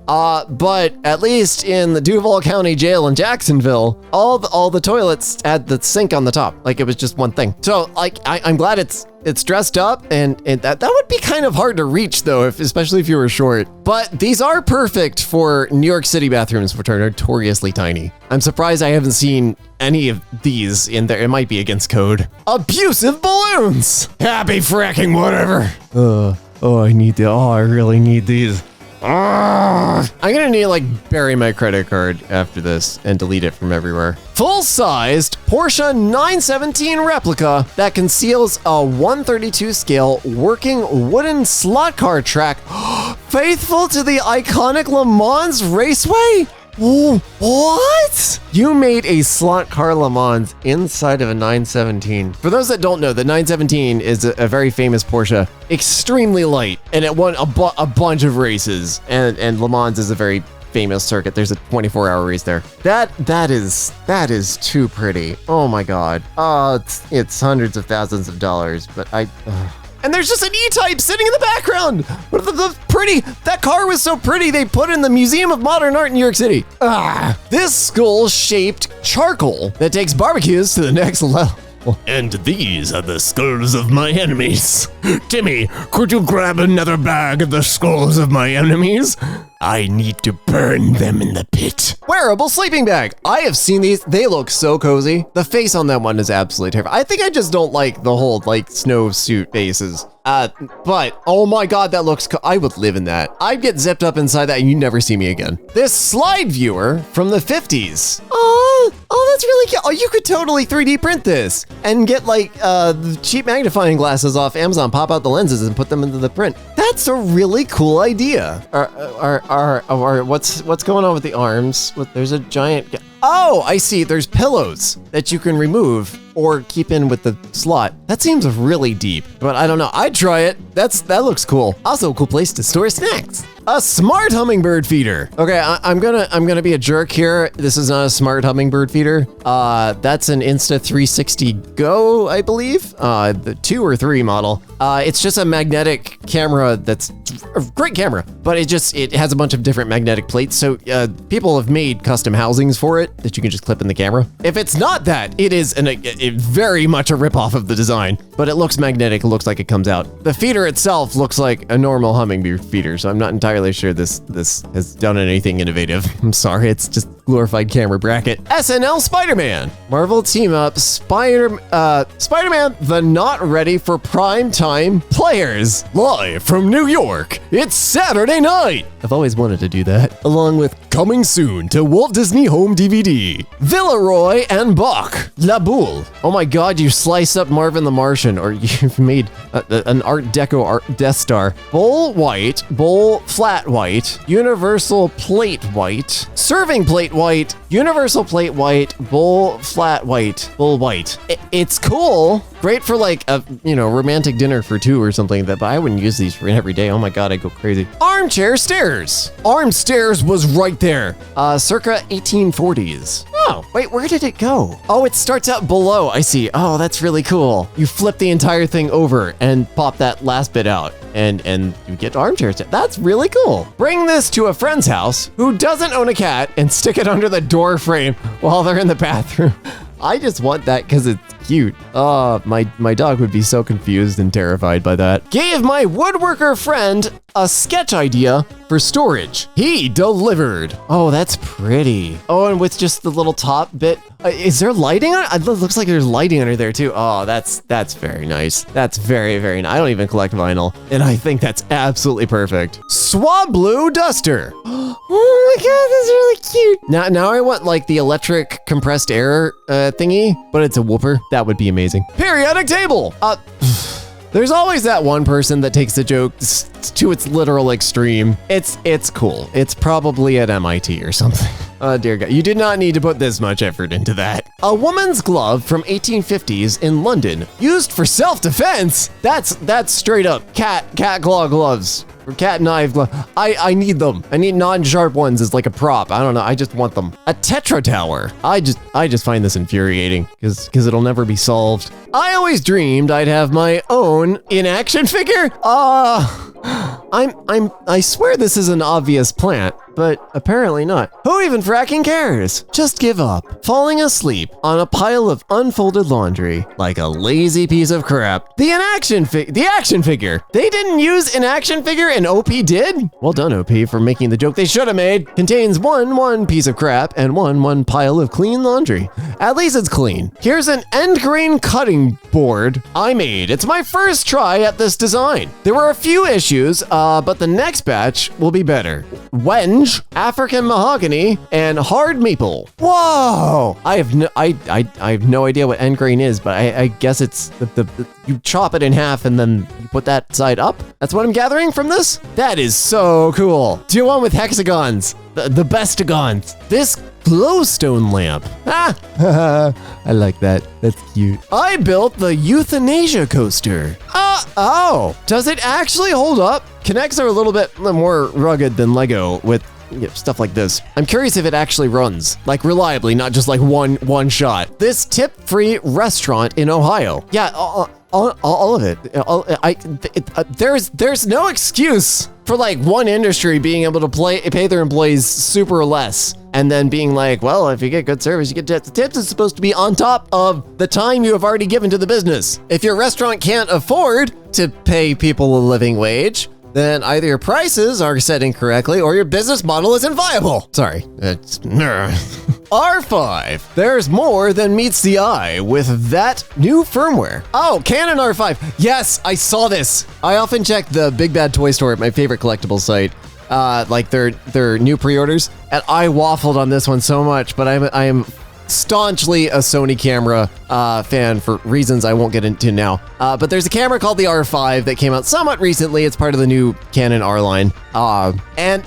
But at least in the Duval County Jail in Jacksonville, all the toilets had the sink on the top. Like it was just one thing. So like, I'm glad it's dressed up, and that would be kind of hard to reach though, especially if you were short. But these are perfect for New York City bathrooms, which are notoriously tiny. I'm surprised I haven't seen any of these in there. It might be against code. Abusive balloons! Happy fracking whatever. I really need these. I'm gonna need to like bury my credit card after this and delete it from everywhere. Full-sized Porsche 917 replica that conceals a 132 scale working wooden slot car track faithful to the iconic Le Mans Raceway? What? You made a slot car Le Mans inside of a 917. For those that don't know, the 917 is a very famous Porsche, extremely light, and it won a bunch of races. And Le Mans is a very famous circuit. There's a 24-hour race there. That is too pretty. Oh my god. It's hundreds of thousands of dollars, but and there's just an E-Type sitting in the background. What the pretty? That car was so pretty, they put it in the Museum of Modern Art in New York City. This skull-shaped charcoal that takes barbecues to the next level. And these are the skulls of my enemies. Timmy, could you grab another bag of the skulls of my enemies? I need to burn them in the pit. Wearable sleeping bag. I have seen these. They look so cozy. The face on that one is absolutely terrible. I think I just don't like the whole like snowsuit faces. But oh my god, that looks I would live in that. I'd get zipped up inside that and you'd never see me again. This slide viewer from the 50s. Oh, that's really cute. Oh, you could totally 3D print this and get like the cheap magnifying glasses off Amazon, pop out the lenses and put them into the print. That's a really cool idea. What's going on with the arms? There's a giant. Oh, I see. There's pillows that you can remove or keep in with the slot. That seems really deep, but I don't know. I'd try it. That looks cool. Also a cool place to store snacks. A smart hummingbird feeder. Okay, I'm gonna be a jerk here. This is not a smart hummingbird feeder. That's an Insta360 Go, I believe. The 2 or 3 model. It's just a magnetic camera that's a great camera, but it has a bunch of different magnetic plates. So people have made custom housings for it that you can just clip in the camera. If it's not that, it is very much a ripoff of the design, but it looks magnetic. It looks like it comes out. The feeder itself looks like a normal hummingbird feeder, so I'm not entirely sure this has done anything innovative. I'm sorry, it's just glorified camera bracket. SNL Spider-Man. Marvel team up Spider-Man, the not ready for prime time players. Live from New York. It's Saturday night. I've always wanted to do that. Along with coming soon to Walt Disney Home DVD. Villeroy and Bach. La Boule. Oh my god, you slice up Marvin the Martian, or you've made an Art Deco Death Star. Bowl white, bowl flat white, universal plate white, serving plate white, universal plate white, bowl flat white, bowl white. It's cool. Great for like a, romantic dinner for 2 or something like that, but I wouldn't use these for every day. Oh my god, I'd go crazy. Armchair stairs. Arm stairs was right there. Circa 1840s. Oh, wait, where did it go? Oh, it starts out below. I see. Oh, that's really cool. You flip the entire thing over and pop that last bit out, and you get armchairs. That's really cool. Bring this to a friend's house who doesn't own a cat and stick it under the door frame while they're in the bathroom. I just want that because it's cute. My dog would be so confused and terrified by that. Gave my woodworker friend a sketch idea for storage. He delivered. Oh, that's pretty. Oh, and with just the little top bit. Is there lighting on it? It looks like there's lighting under there too. Oh, that's very nice. That's very, very nice. I don't even collect vinyl, and I think that's absolutely perfect. Swab Blue Duster. Oh my god, that's really cute. Now I want like the electric compressed air thingy, but it's a whooper. That would be amazing. Periodic table. There's always that one person that takes the joke to its literal extreme. It's cool. It's probably at MIT or something. Oh dear God, you did not need to put this much effort into that. A woman's glove from 1850s in London, used for self-defense. That's straight up cat claw gloves. Or cat knife glove. I need them. I need non-sharp ones as like a prop. I don't know. I just want them. A Tetra Tower. I just find this infuriating because it'll never be solved. I always dreamed I'd have my own in-action figure. I swear this is an obvious plant, but apparently not. Who even fracking cares? Just give up, falling asleep on a pile of unfolded laundry like a lazy piece of crap. The action figure. They didn't use an action figure and OP did? Well done, OP, for making the joke they should have made. Contains one piece of crap and one pile of clean laundry. At least it's clean. Here's an end grain cutting board I made. It's my first try at this design. There were a few issues, but the next batch will be better. Wenge, African mahogany, and hard maple. Whoa! I have no idea what end grain is, but I guess it's you chop it in half and then you put that side up. That's what I'm gathering from this. That is so cool. Do one with hexagons, the bestagons. This glowstone lamp. I like that. That's cute. I built the euthanasia coaster. Oh, does it actually hold up? Connects are a little bit more rugged than Lego with stuff like this. I'm curious if it actually runs, like reliably, not just like one shot. This tip-free restaurant in Ohio. Yeah, all of it. There's no excuse for like one industry being able to pay their employees super or less, and then being like, well, if you get good service, you get tips. The tips is supposed to be on top of the time you have already given to the business. If your restaurant can't afford to pay people a living wage, then either your prices are set incorrectly or your business model isn't viable. Sorry, it's R5. There's more than meets the eye with that new firmware. Oh, Canon R5. Yes, I saw this. I often check the Big Bad Toy Store at my favorite collectible site, like their new pre-orders, and I waffled on this one so much, but I am staunchly a Sony camera fan for reasons I won't get into now. But there's a camera called the R5 that came out somewhat recently. It's part of the new Canon R line. And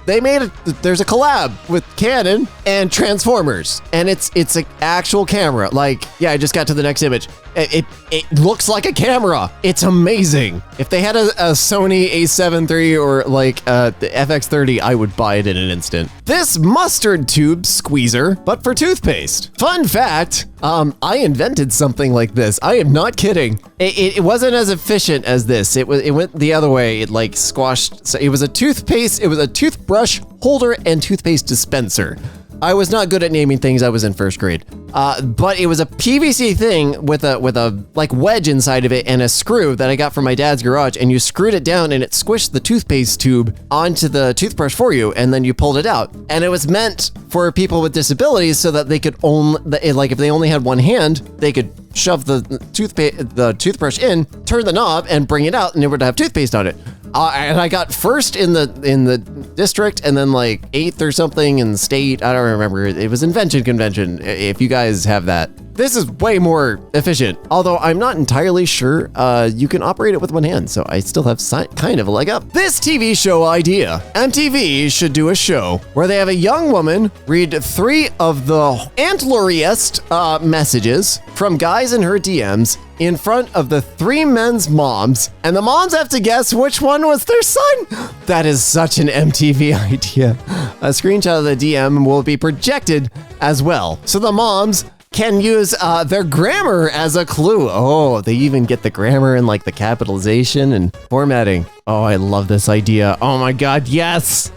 they made there's a collab with Canon and Transformers, and it's an actual camera. Like, yeah, I just got to the next image. It looks like a camera. It's amazing. If they had a Sony A7 III or like the FX30, I would buy it in an instant. This mustard tube squeezer, but for toothpaste. Fun fact, I invented something like this. I am not kidding. It wasn't as efficient as this. It went the other way. It like squashed. So it was a toothpaste. It was a toothbrush holder and toothpaste dispenser. I was not good at naming things. I was in first grade. But it was a PVC thing with a like wedge inside of it and a screw that I got from my dad's garage, and you screwed it down and it squished the toothpaste tube onto the toothbrush for you, and then you pulled it out. And it was meant for people with disabilities so that they could like if they only had one hand, they could shove the toothbrush in, turn the knob, and bring it out, and it would have toothpaste on it. And I got first in the district, and then like 8th or something in the state. I don't remember. It was invention convention. If you guys have that, this is way more efficient. Although I'm not entirely sure you can operate it with one hand, so I still have kind of a leg up. This TV show idea. MTV should do a show where they have a young woman read 3 of the antleriest messages from guys in her DMs in front of the 3 men's moms, and the moms have to guess which one was their son. That is such an MTV idea. A screenshot of the DM will be projected as well, so the moms can use their grammar as a clue. Oh, they even get the grammar and like the capitalization and formatting. Oh, I love this idea. Oh my God, yes.